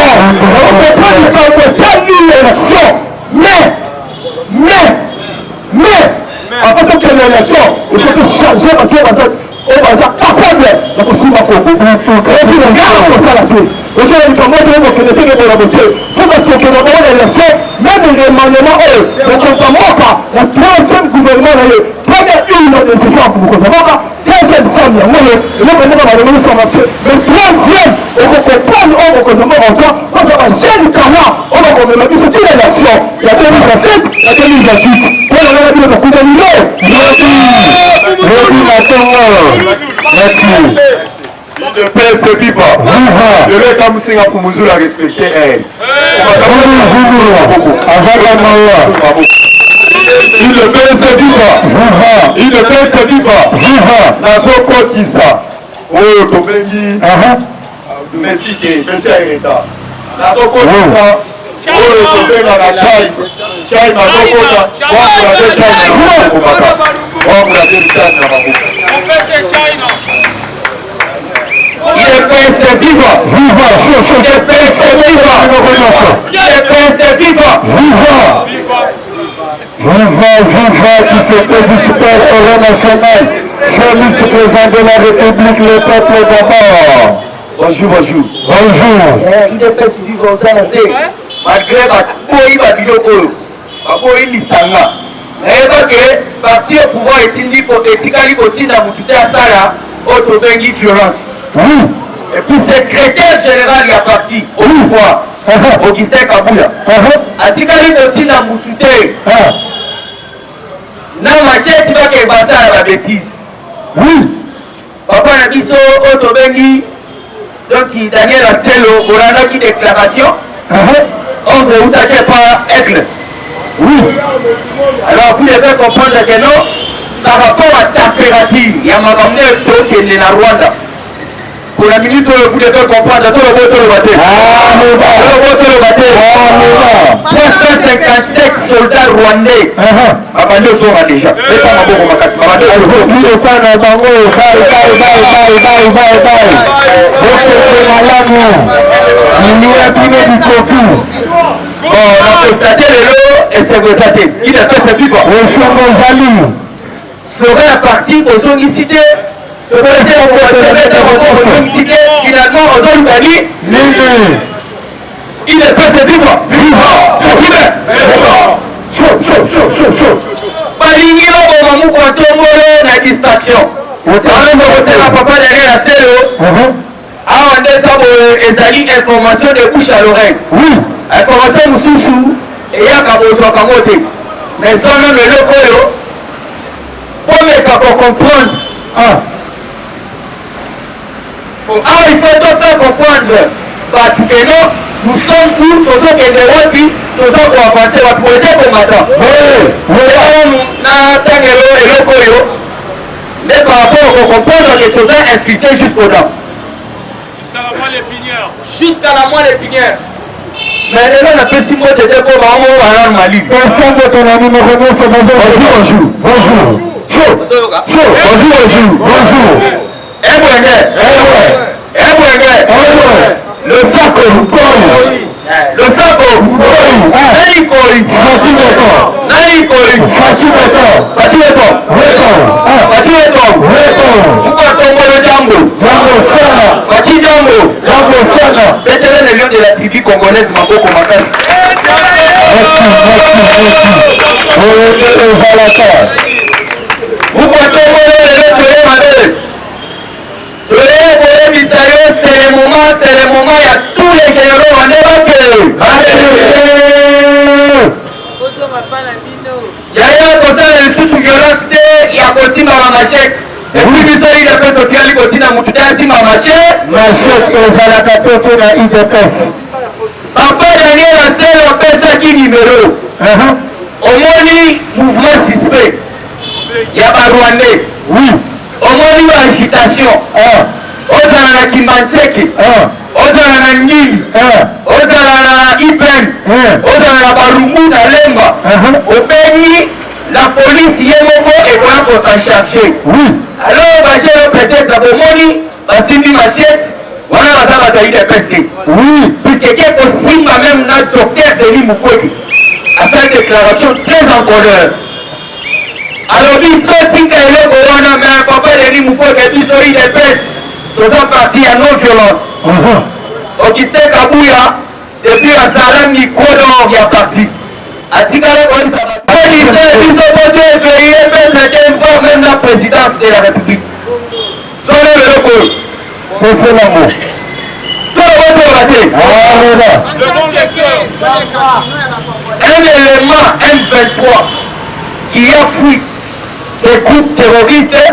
on peut pas l'élection mais en fait que l'élection il faut que changer parce que on va être capable de construire ma cour et puis on garde pour ça là-dessus ok il faut moi que vous connaissez que la beauté faut que nous avons l'élection même le remaniement donc on va pas la troisième gouvernement là première une décision pour vous connaître deuxième somme là moi le gouvernement va revenir sur marché le troisième on va comprendre on va connaître en soi on va changer le canard on va connaître il faut dire l'élection il y a 2027 il y a 2028 pour la vie de coup de million le père se vit pas. Je vais comme Singapour Mouzoula respecter elle. Il ne peut se vivre. Il ne peut se vivre. Nazo Kotisa. Oh, Tobengi. Merci, merci à l'État. Nazo Kotisa. Oh, le Tobengi dans la Chai. Chai, Nazo Kotisa. On fait ces Chai, non? Il est pressé vivre. Il est pressé vivre. Il est pressé vivre. Qui se félicite au rang national. Je président de la République, le peuple d'abord. Bonjour. Il est pressé vivre au sein de malgré lisanga. Parti au pouvoir éthiquement kotinda mututa sala Otobengi Florence. Et puis secrétaire général il y a parti au pouvoir Augustin Kabula. Atikali kotinda mutute. Na machete bake basala ba bêtise. Papa na biso Otobengi donc Daniel Asselo Bolanda qui déclaration. On ne vous attaquez pas aigle. Alors vous devez comprendre que non, par rapport à la température, il y a un moment qui est la Rwanda. Pour la minute, vous devez comprendre tout le vote le bâté. Le vote le bâté. 357 soldats rwandais. Abandé sont déjà. C'est pas ma bonne macasse. Abandé bon, on a constaté le lot et c'est constaté. Il a fait sa vie quoi. Slogan à partir aux zones citées. Finalement, aux zones citées. Il a fait sa vie quoi. Balingi lo mamu kwa tomolo na distraction. C'est la papa derrière la selle. Ah, on a ça information de bouche à l'oreille. Information mususu et ya kabozwa kamote. Mais ça même le loco pour me comprendre. Il faut te faire comprendre. Parce que non, nous sommes où nous sommes des wapi, nous sommes pour avancer, pour aider pour matin. Mais par rapport au comprendre que nous sommes infiltrés jusqu'au dents. Jusqu'à la moelle épinière. Jusqu'à la moelle épinière. Mais les gens n'ont pas si mot de dépôt, on va Mali. Personne de ton ami me remet ce bonjour. Bonjour. sako le sako nani koi Fachimeto Mko Tongolo jambo Fachi jambo sana Peut-être le lion de la tribu congolaise Mamboko Makasi Mko Tongolo c'est le moment, il y a tous les généraux en évacué. Il y a une violence, il y a aussi ma machette. Et puis, il y a un peu de Papa Daniel a fait un peu qui numéro. Au mouvement suspect. Il y a pas Rwandais. Oui. Au moins agitation. Ozala na Kimbantseke, ozala na Ngili, ozala na Ipen, ozala na Barumbu na Lemba. Obeni la police yemoko et quoi qu'on s'en chercher. Alors bachelo peut-être bomoni basimbi machette wana baza bataille de peste. Puisque quelque simba même na docteur Denis Mukwege a fait une déclaration très en colère. Alors il peut dire que le corona mais papa Denis Mukwege dit sur une peste. Faisant partie à non-violence. Augustin Kabouya, depuis un salaire Nikodor, il y a parti. A Tigala, on dit ça va. Même la présidence de la République. Sans le loco. C'est l'amour. Tout le monde est raté. Un élément M23 qui a fui ces groupes terroristes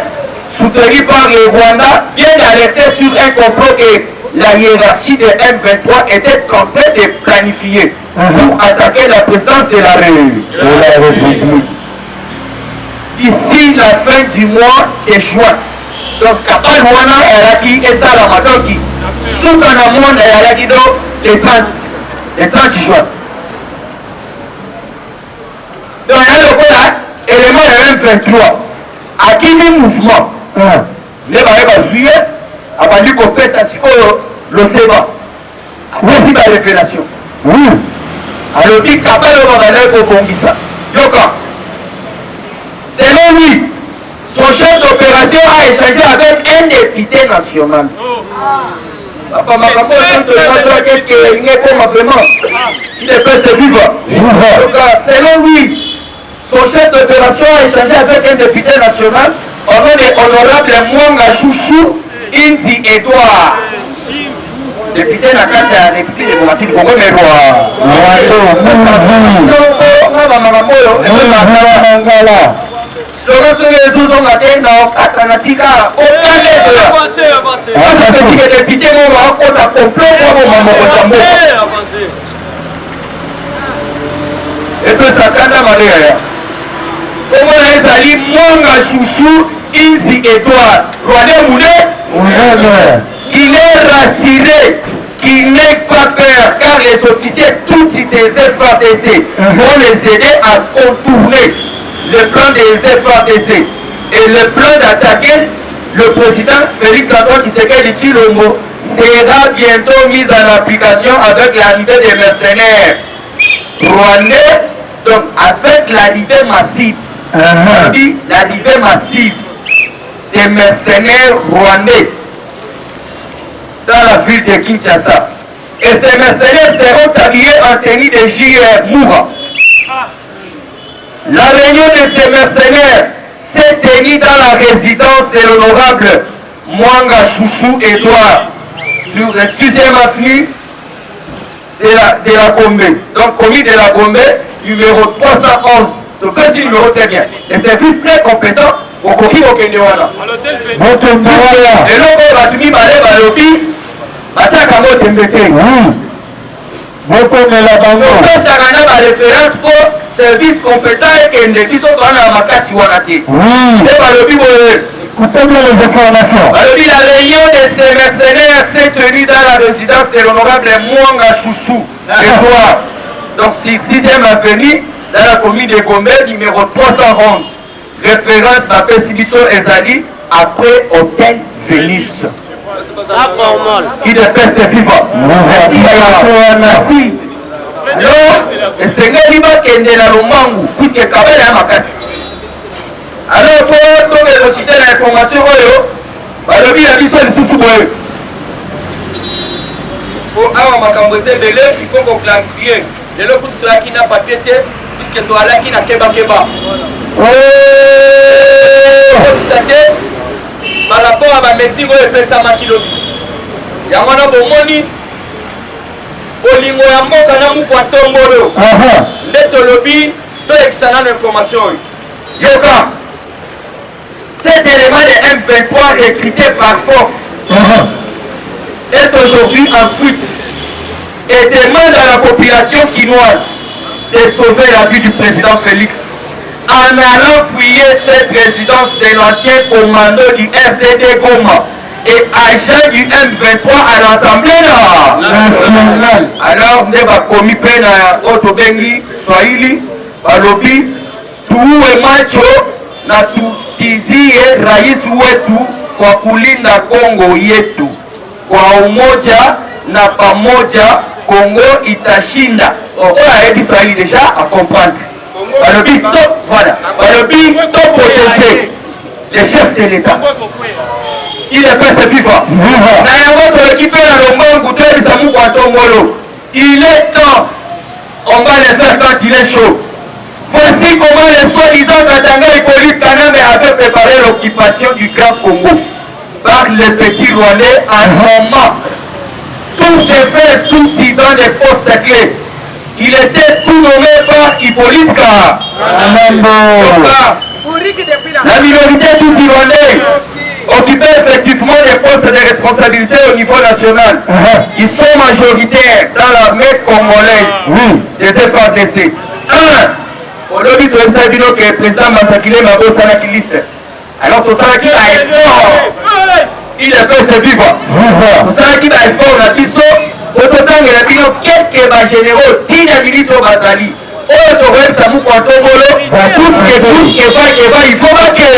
soutenu par le Rwanda, vient d'alerter sur un complot que la hiérarchie de M23 était en train de planifier pour attaquer la présidence de la République d'ici la fin du mois de juin. Donc, Kapal Rwanda est là qui est ça la matin qui sous Kanamon est là qui donc le 30 juin. Donc, il y a le élément de M23 à qui le mouvement. Ne va pas juillet, avant de couper ça, c'est le sébat. Voici ma révélation. Alors, il capable de regarder pour Bongissa. Yoka. Selon lui, son chef d'opération a échangé avec un député national. Papa, ma maman, qu'est-ce qu'il y a pour moi vraiment? Il est pas vivre. Donc, selon lui, son chef d'opération a échangé avec un député national. Au nom de l'honorable Mwanga Chouchou Inzi Edouard. Député na kati ya député de Bomatini Congo Merwa. Slogan sur les zouzons matin dans Atanatika. Aucun des avancez. Député Mwanga Kota complot pour Maman Kota. Et puis ça kanda Maria. Comment les alliés Mwanga Chouchou Inzi Edouard Rwandais Moulé qu'il est rassuré, qu'il n'ait pas peur car les officiers tous des FARDC vont les aider à contourner le plan des FARDC et le plan d'attaquer le président Félix Antoine Tshisekedi Tshilombo sera bientôt mis en application avec l'arrivée des mercenaires rwandais, donc avec l'arrivée massive. L'arrivée massive des mercenaires rwandais dans la ville de Kinshasa. Et ces mercenaires seront habillés en tenue de JR Moura. La réunion de ces mercenaires s'est tenue dans la résidence de l'honorable Mwanga Chouchou Edouard sur le 6e avenue de la Gombe. Donc commis de la Gombe, numéro 311. Donc c'est numéro très bien. Les services très compétents au Koki Okendewana. Et donc on va finir par les balobi, Batiaka Motembete. Donc ça a une référence pour services compétents et qui sont dans la Makasi Wanati. Et balobi, la réunion de ces mercenaires s'est tenue dans la résidence de l'honorable Mwanga Chouchou Edouard. Donc 6e avenue. Dans la commune de Gombe, numéro 311. Référence Papé Sibiso Ezali, après Hôtel Vénice. IDPS vivant. Merci. Alors, esengeli bakende na Lombangu puisque Kabila ya makasi. Alors pour to citer la information oyo balobi ya biso lisusu boye. Pour awa makambo ezebele il faut qu'on clarifie. Lelo kutu toyaki na papier te puisque toalaki na keba. Sate par rapport à bamesire oyo epesamaki lobi. Yango wana bomoni bolingo ya mboka na mukwa tongolo nde tolobi toyekisa nano information oyo. Yoka cet élément de M23 recruté par force est aujourd'hui en fuite et demande à la population quinoise de sauver la vie du président Félix en allant fouiller cette résidence de l'ancien commando du RCD Goma et agent du M23 à l'Assemblée nationale. Alors, nous avons commis peine à Otobengi, Swahili, Balobi, tuwe macho na tutizie rais wetu kwa kulinda Kongo yetu. Kwa umoja na pamoja Kongo itashinda. Oya ebi Swahili déjà à comprendre. Balobi, voilà. Balobi, to protéger les chefs de l'État. Il est presque vivant. Il est temps, on va le faire quand il est chaud. Voici comment les soi-disant Katanga et Hippolyte Kanambe avaient préparé l'occupation du Grand Congo par les petits Rwandais en moment. Tout se fait tout dans des postes clés. Il était tout nommé par Hippolyte Kanambe. La minorité du Rwandais occupait effectivement des postes de responsabilité au niveau national. Ils sont majoritaires dans l'armée congolaise des FARDC. Au lobby de l'État, que le président Massakile Mabo Salaki liste. Alors pour Salaki a effort, il est peu vivant. Pour Salaki a effort, la biso, au total, il a dit quelques généraux, 10 militaires au Basali. Oh, tu vois, ça nous prend ton bolo. Tout ce qui va, il faut marquer.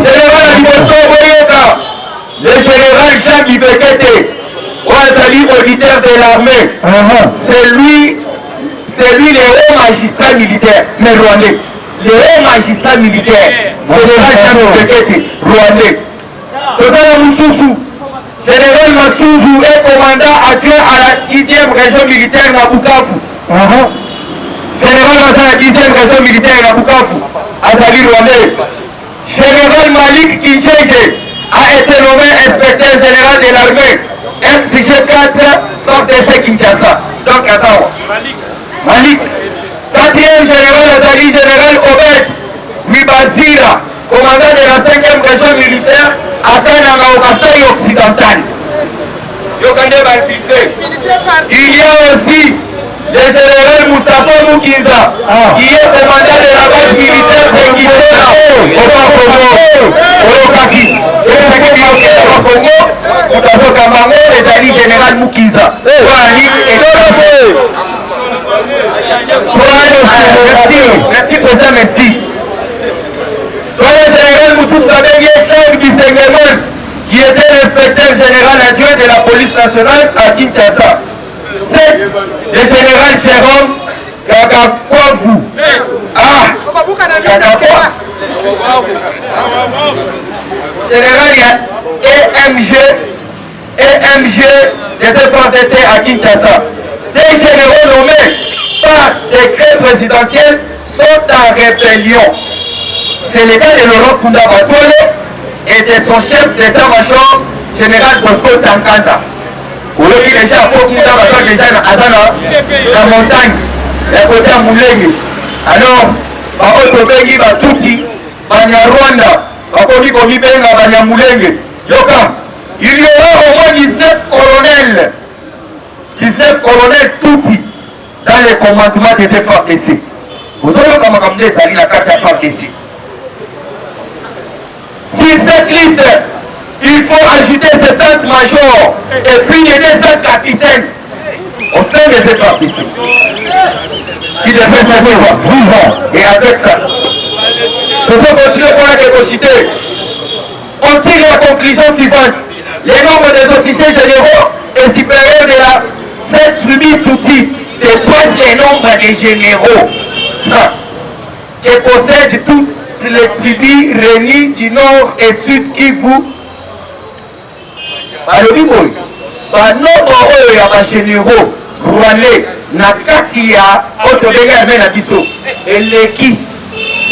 Général Aliboso Boyoka, le général Jean-Guy Fekete, Ouazali, auditeur de l'armée, c'est lui le haut magistrat militaire, mais rwandais. Le haut magistrat militaire, général Jean-Guy Fekete, rwandais. Tozala Moussoussou, général Massouzou est commandant adjoint à la 10e région militaire de Bukavu. Général Mazan la 10e région militaire à Bukavu, Azali Rwandais. Général Malik Kincheje a été nommé inspecteur général de l'armée, ex-G4, FARDC Kinshasa. Donc à ça. Malik. 4e général Azali, général Obed Wibazira, commandant de la 5e région militaire à Kananga au Kasaï occidental. Yokande va infiltrer. Il y a aussi le général Moustapha Moukiza, qui est commandant de la base militaire de Kinshasa au Congo, au Kaki. Et ce qui est au Congo, Moustapha Kamango, les alliés général Moukiza. Merci président, merci. Toi, le général Moustapha Bengue, chef du Sengemon, qui était l'inspecteur général adjoint de la police nationale à Kinshasa. 7, le général Jérôme Kagakwavu. Kagakwa. Général EMG des FARDC à Kinshasa. Des généraux nommés par décret présidentiel sont en rébellion. C'est le cas de Laurent Kunda Batouole et de son chef d'état-major, général Bosco Tankanta. Aujourd'hui, déjà, pour Kunda Batouole, déjà, la montagne, la côté à Moulegi. Alors, Baotobengi, Batouti, Banyarwanda, Bakomi Komi Benga, Banyamulenge. Yoka, il y aura au moins 19 colonels. 19 colonels Touti dans les commandements des FARDC. Vous savez comment des alliés la carte FARDC. Si cette liste, il faut ajouter 70 majors et puis les 200 capitaines au sein des FARDC. Qui devrait savoir. Et avec ça, nous allons continuer pour la dépositer. on tire la conclusion suivante. Les nombres des officiers généraux est supérieur de cette tribu Tutsi dépasse les nombres des généraux que possèdent toutes les tribus réunies du nord et sud Kivu. balobi boy banombre oyo ya bagénéraux rwandais na kati ya oyo tobengi arme na biso eleki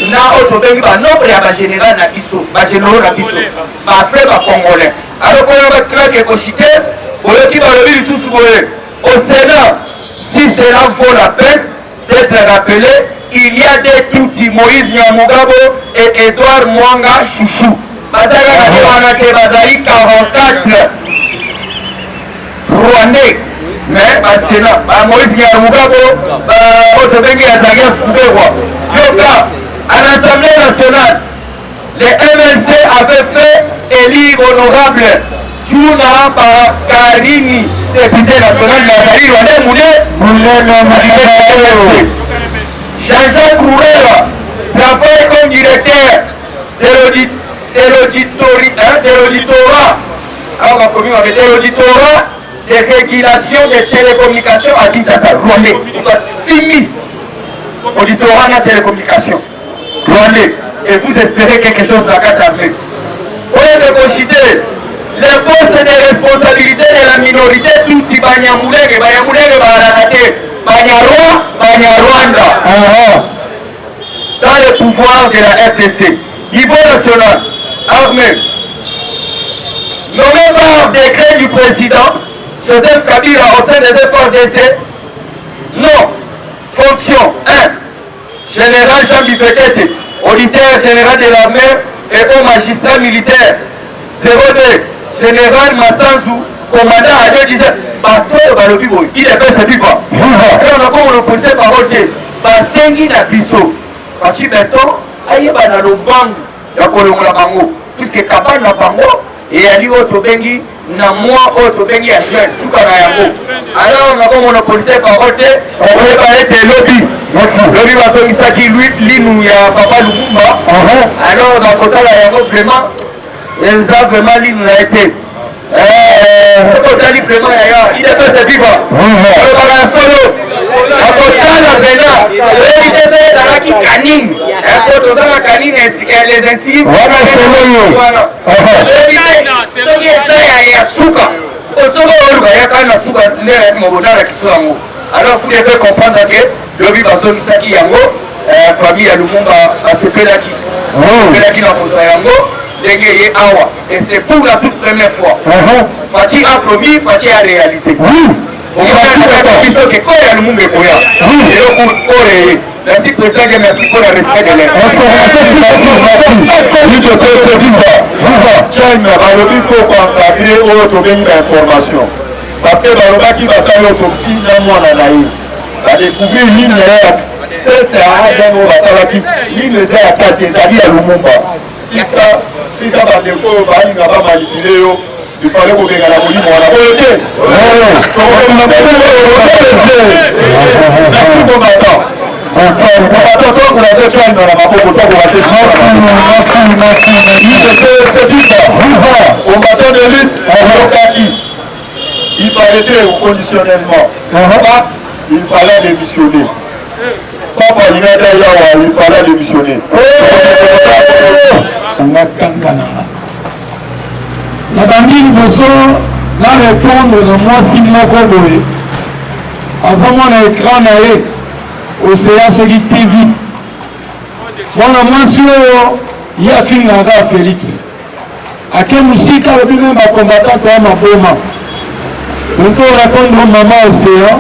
na oyo tobengi banombre ya bagénéral na biso bagénéraux na biso bafre bacongolais alors koyo batrake ekochite boyoki balobi lisusu boye au Sénat si cela vaut la peine d'être rappelé il y a des Tutsi Moïse Nyamugabo et Edouard Mwanga Chouchou bazalaka te wana te bazali 44 Rwandais mais basénat Moïse Nyamugabo otobengi azalaki asukuberwa yoka à l'Assemblée nationale les MLC avaient fait élire honorable Tuna Bakarini député national nazali Rwandais Jean-Jacques Rourera travaille comme directeur de l'auditorat de régulation des télécommunications à Kinshasa, Rwandais. 6 000 auditorat de télécommunications, Rwandais. Et vous espérez quelque chose dans la carte d'Afrique. Au lieu de cogiter les postes de responsabilité de la minorité, tout si Banyamulenge, Baranate, Banyarwanda, dans le pouvoir de la RDC, niveau national, armé, nommé par décret du président Joseph Kabila au sein des FARDC, non, fonction 1, général Jean Bifekete, auditeur général de l'armée et haut magistrat militaire, 02, général Massanzou, commandant à Dieu disait, bateau balobi boy, il est pas vivant. Et on a comme on posait parole de basengi na biso. Fati beton, ayeba na lobang ya kolongola bango. Puisque kabane na bango et ali auto bengi na moi auto bengi ya jeune suka na yango. Alors on a comme on posait parole de on va parler de lobby. Lobby va faire ça qui lui linu ya papa Lumumba. Alors dans total la yango vraiment ils ont vraiment linu a été vraiment il est pas vivant. Solo la pena qui canine canine les insignes alors vous devez comprendre que le vivre qui yango famille ya Lumumba asepelaki na kozwa yango ndenge ye awa et c'est pour la toute première fois Fati a promis, Fati a réalisé. Merci président, merci pour le respect de l'air. Il faut consacrer l'information. Parce que dans qui va faire l'autopsie, la découvrir l'île c'est à 4 à Lumumba. Si tu as manipulé, il fallait qu'on gagne la police. Merci combattant. Combattant de lutte, il fallait conditionnellement. Il fallait démissionner. Il fallait démissionner. La bambine boso na répondre na mwasi moko boye azomona écran na ye Océan Soki TV mwana mwasi oyo ye afingaka Félix ake musika alobi na bakombatante ya maboma donc orépondre mama Océan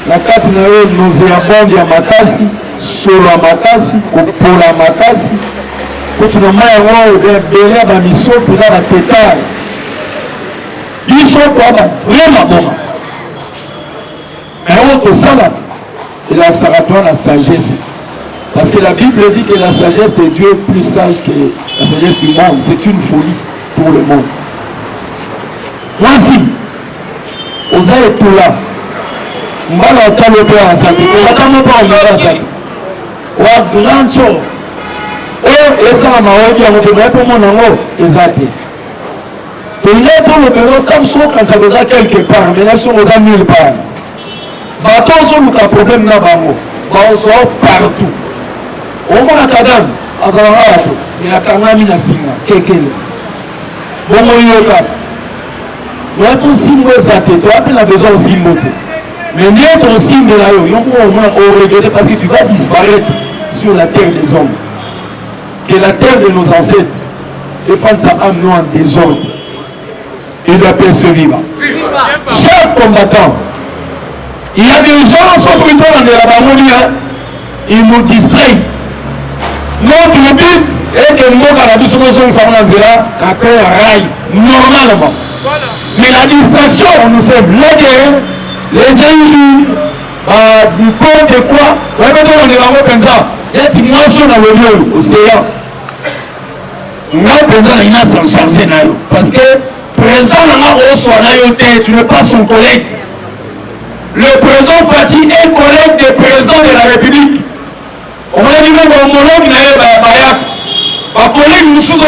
na kati na ye noze ya bonde ya makasi solo ya makasi kopola makasi kotuna mai yango ebele ya bamiso mpena batetare ils sont vraiment bons. Mais on peut ça là. Et là, ça rapporte la sagesse. Parce que la Bible dit que la sagesse de Dieu est plus sage que la sagesse du monde. C'est une folie pour le monde. Moi, si, vous avez tout là. On va l'entendre le père en santé. On va l'entendre le père en santé. On va grande chose. Et ça, on va dire, on devrait pour mon amour, exact. tolingi tolobelo ntango sokanisa koza quelque part maintenant soki oza nulle part bato ozoluka problème na bango bazwa partout omona kadam azalaka bato akangami na singa kekele bongo yo kaka oya tosimbo eza te toya mpe na besoin osimbo te mais nde tosimbela yo yo mpo omona oregrete parce que tu vas disparaître sur la terre des hommes que la terre de nos ancêtres défende sa âme non en désordre et doit persévérer. Chers combattants, il y a des gens qui sont plutôt dans la baronie, ils nous distraient. Notre but est que nous avons rail normalement. Mais la distraction, nous sommes la guerre, les ennemis, du corps de quoi, on va mettre dans les rameaux comme ça. Il y a une moisson dans le lieu, océan. Nous avons s'en charger parce que le président tu n'es pas son collègue. Le président Fati est collègue des présidents de la République. On a dit même homologue ma collègue nous sous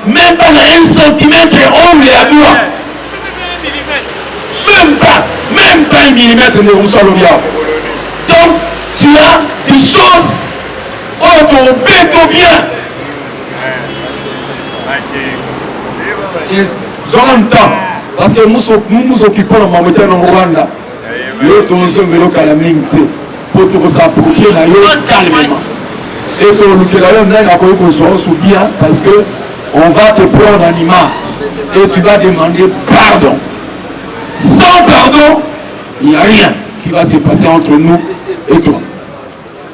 même pas 1 centimètre homme et à doigt. Même pas 1 millimètre de Roussalomia. Donc tu as des choses autres béton bien. Ils ont un temps parce que nous nous occupons de ma méthode en Rwanda. Nous sommes calamité pour tout s'approprier calmement. Et pour nous bien parce que on va te prendre en image et tu vas demander pardon. Sans pardon, il n'y a rien qui va se passer entre nous et toi.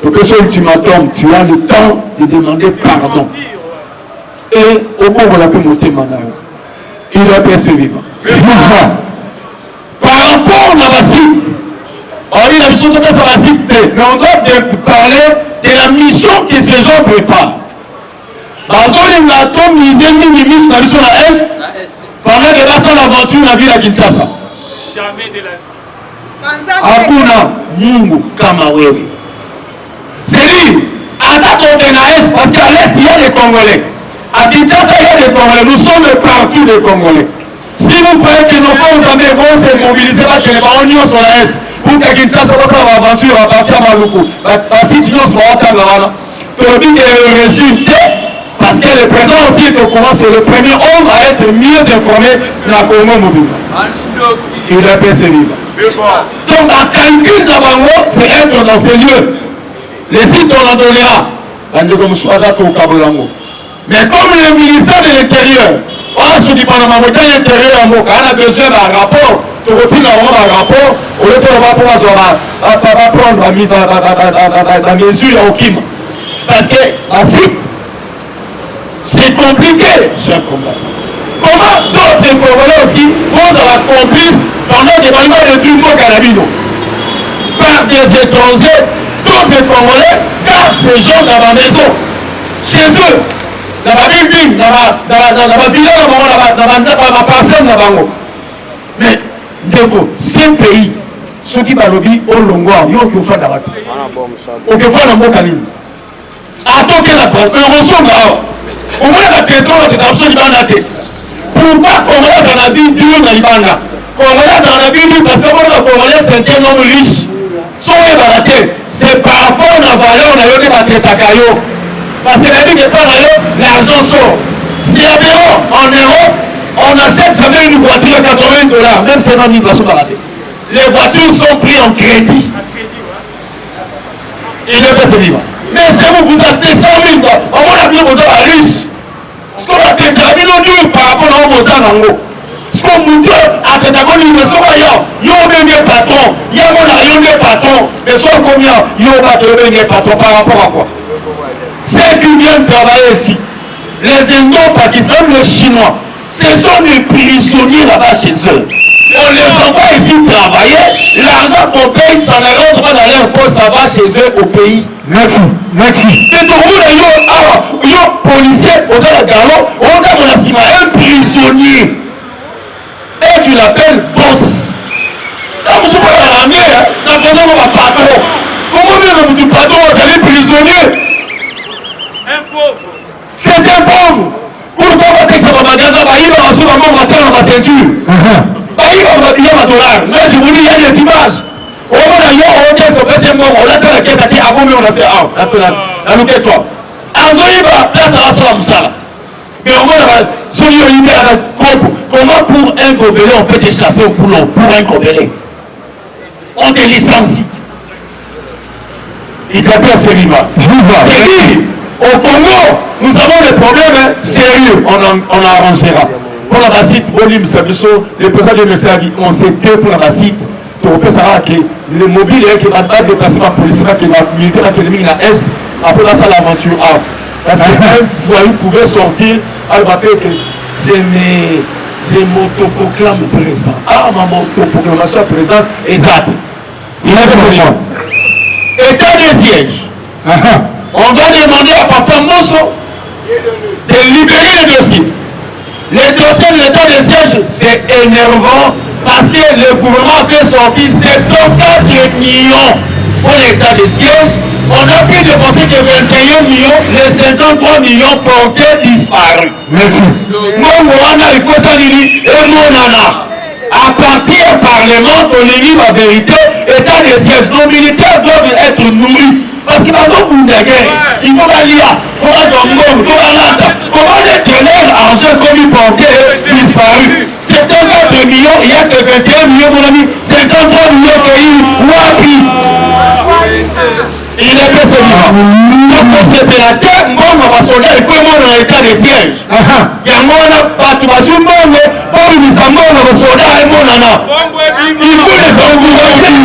Donc ce ultimatum, tu as le temps de demander pardon. Et au moment où on a pu monter Manayo, il doit persévérer. Par rapport à la site, on dit la mission de la site, mais on doit parler de la mission que ces gens préparent. Bazoli l'atome, ils ont mis une mission à l'Est, pendant que dans l'aventure, la ville à Kinshasa. Jamais de la vie. Hakuna Mungu kama wewe. C'est-à-dire, à l'Est, parce qu'à l'Est, il y a des Congolais. À Kinshasa, il y a des Congolais. Nous sommes partout des Congolais. Si vous croyez que nos forces armées vont se mobiliser, que les baronions sur l'Est, pour qu'à Kinshasa, on va aventure à partir à Maluku, parce que nous sommes en train de faire le résultat, parce que le président aussi est au courant, c'est le premier homme à être mieux informé de la Congo mobile. Il doit persévérer. Donc, la calcul de Bango, c'est être dans ces lieux. Les sites, on en donnera. Mais comme le ministère de l'Intérieur, on se dit pendant ma moitié l'intérieur, on a besoin d'un rapport, tu retires un rapport, au lieu de prendre la mesure au Kim. Parce que la site, c'est compliqué, cher combat. Comment d'autres Congolais aussi vont à la complice pendant des moments de trucs au Carabino par des étrangers, d'autres Congolais gardent ces gens dans la maison, chez eux, dans la building, dans la villa, dans la parcelle, dans la bango. Mais, déco, c'est un pays, ceux qui parlent au Longois, ils ont fait dans la vie. Au Kéfouan, dans le Mokali. Attends que la presse, heureusement, au moins la territoire de Tapso Libanda. Pourquoi Congolais dans la vie dure dans Libanda? Congolais dans la vie dure parce que le Congolais c'est un homme riche. C'est par rapport à la valeur de la Takayo. Parce que la vie n'est pas là, l'argent sort. Si en Europe, on n'achète jamais une voiture à 80 $, même si c'est dans une place baratée. Les voitures sont prises en crédit. Il est pas vivre. Mais chez vous, vous achetez 100 000 $. Au moins, la vie, vous êtes riche. Ce qu'on a traité la vie dur par rapport à vos anangos. Ce qu'on vous dit, à Tétagon, il y a même des patrons. Il y a des patrons. Mais soit combien, il y a des patrons par rapport à quoi? Ceux qui viennent travailler ici, les Indo-Pakistanais, même les Chinois, ce sont des prisonniers là-bas chez eux. On les envoie ici travailler, l'argent qu'on paye, ça ne rentre pas dans leur poche, ça va chez eux au pays. Merci. Et donc, vous, les policiers, aux galop, on a un prisonnier. Et tu l'appelles boss. Là, vous êtes pas dans la mer, dans le patron. Comment même vous dites patron, vous allez prisonnier? Un pauvre. C'est un pauvre. Pourquoi on va dire que ça va magasin, il va recevoir un membre dans ma ceinture. Il y a ma dollar. Mais je vous dis, il y a des images. On va d'ailleurs, on dit son deuxième membre, on l'a fait la caisse à dire, avant même on a fait, la loquette toi. Azoïba, place à la salle, ça. Mais on va comment pour un gobelin on peut te chasser au boulot pour un gobelin? On te licencie. Il ne peut pas se vivre. C'est-à-dire, au Congo, nous avons des problèmes sérieux. On arrangera. Pour la basite, le président de M. on sait que pour la basite, on peut savoir que le mobile qui va être déplacé par la police, qui va militer dans la Est, après la salle aventure A. Parce qu'un foyer pouvait sortir, elle va dire que je m'autoproclame président. Ah, ma autoproclamation de présidence, exact. Il a fait état de siège. On doit demander à Papa Mosso de libérer les dossiers. Les dossiers de l'état de siège, c'est énervant parce que le gouvernement a fait sortir 74 millions pour l'état de siège. On a pu dépenser que 21 millions, les 53 millions portés disparus. Mon Rwanda, il faut ça dire, et mon nana. À partir du Parlement, on élit la vérité, état de siège. Nos militaires doivent être nourris. Parce que par exemple, pour la guerre, il faut la LIA, il faut la Zongo, il faut la Landa. Comment être l'argent comme il portait disparu? 74 millions, il n'y a que 21 millions, mon ami. 53 millions pays, Wapi. Il est peu vivant. Donc, c'est de la terre, moi, ma soldat, il faut moi dans l'état de siège. Il y a moi, tu vas sur moi, pour nous amener nos soldats et mon nana. Il faut les encourager.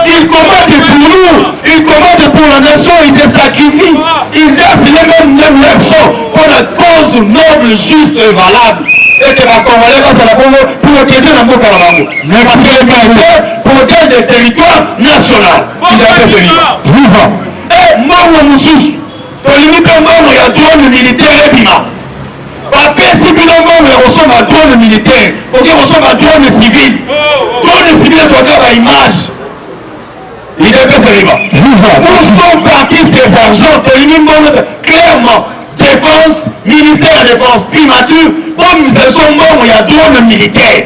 Il commande pour nous, il commande pour la nation, il se sacrifie. Il verse les mêmes leur sang pour la cause noble, juste et valable. Et que la Congolais va la Congo pour protéger la Mboka Karabango. Mais parce que les militaires protègent le territoire national. Il a fait ce vivant. Et moi, Moussous, pour limiter un membre, il y a drone militaire et bima. Parce que si nous ressemble à drone militaire, ok, ressemble à drone civil. Drone civil, c'est encore l'image. Il est fait ce vivant. Nous sommes partis ces argents pour limiter clairement. Défense, ministère de la Défense, primature, comme nous sommes morts, il y a drone militaire.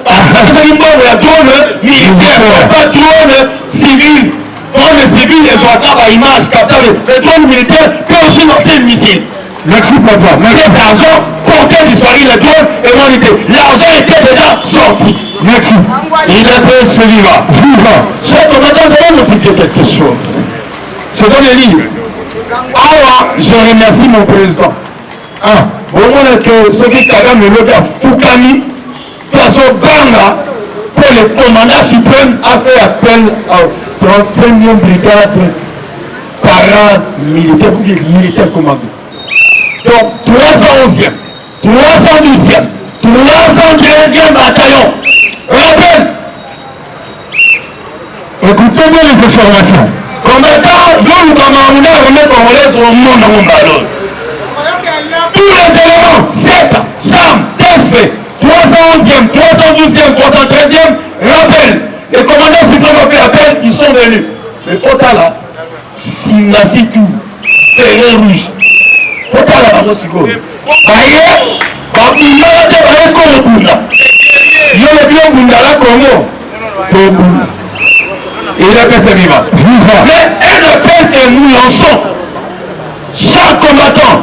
Il y a drone militaire, pas drone civil. Drone civil, ils ont attrapé à image, captable. Le drone militaire peut aussi lancer le missile. Merci papa. Cet argent portait disparu le drone et l'humanité. L'argent était déjà sorti. Merci. Il a fait ce vivant. Cher commandant, je vais notifier quelque chose. C'est dans les livres. Alors, je remercie mon président. Au moment que ceux qui Kagame le gars Fukami, de toute façon, Banga, pour le commandant suprême, a fait appel au 31e brigade paramilitaire, vous dites militaire commando. Donc, 311e, 312e, 313e bataillon. Rappel. Écoutez bien les informations. Combattant, nous, comme on est congolais, au monde dans mon ballon. Tous les éléments, 7, SAM, TSP, 311e, 312e, 313e, rappel. Les commandants suprêmes ont fait appel, ils sont venus. Mais Fota là, Singasitu, Terre Rouge. Fota là, pas Siko. Ailleurs, quand il y a des barrières qu'on retourne là. Il y a le bien Bundala Congo. Il est fait vivant. Mais un appel que nous lançons, chaque combattant,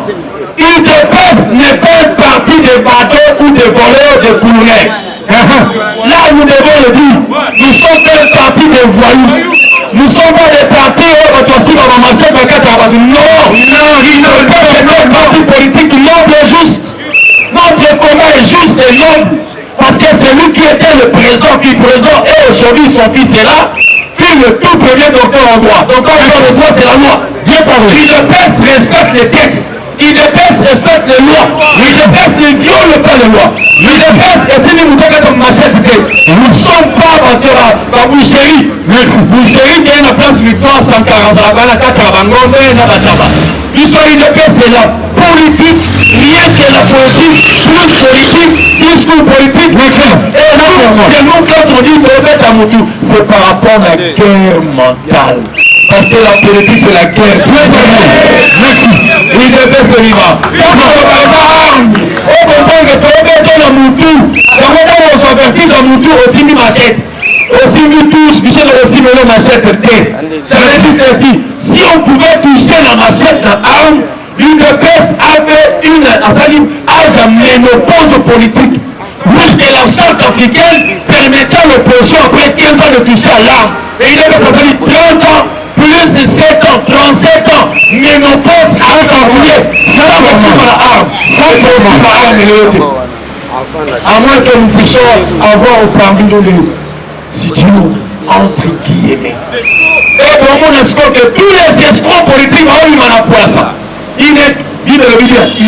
UDPS n'est pas une partie des bateaux ou des voleurs de courriers. Là, nous devons le dire, nous sommes pas une partie des voyous. Nous ne sommes pas des partis où on doit marcher dans le cadre. Non, il ne peut pas être un parti politique noble et juste. Notre combat est juste et noble. Parce que c'est lui qui était le président, qui est présent, et aujourd'hui son fils est là. Le tout premier docteur en droit. Donc quand on parle de droit, c'est la loi. Bien parlé. L'UDPS respecte les textes. L'UDPS respecte les lois. L'UDPS ne viole pas les lois. L'UDPS est une moutée comme machette. Nous ne sommes pas battus à Boucherie. Boucherie qui est une place victoire 140. La 4 à Bangonde et la Bataba. L'histoire l'UDPS c'est la politique, rien que la politique, plus politique, discours politique. Et nous, quand on dit qu'on fait à Moutou, c'est par rapport à la guerre mentale. parce que la politique c'est la guerre. Il devait se vivre. On comprend que tu as fait dans mon tour. On s'avertit dans mon tour aussi mis machette. Aussi mis touche, Michel aussi mis machette. Ça veut dire ceci. Si on pouvait toucher la machette dans l'arme, l'UDPS a fait une ménopause politique. Plus que la charte africaine permettait l'opposition après 15 ans de toucher à l'arme. Et il avait fallu 30 ans, plus de 7 ans, 37 ans, ménopause à envoyer. Ça va aussi par la arme. Ça va aussi par l'arme. À moins que nous puissions avoir parmi nous les idiots, entre guillemets. Et pour mon escroc, que tous les escrocs politiques ont eu à ça. Ils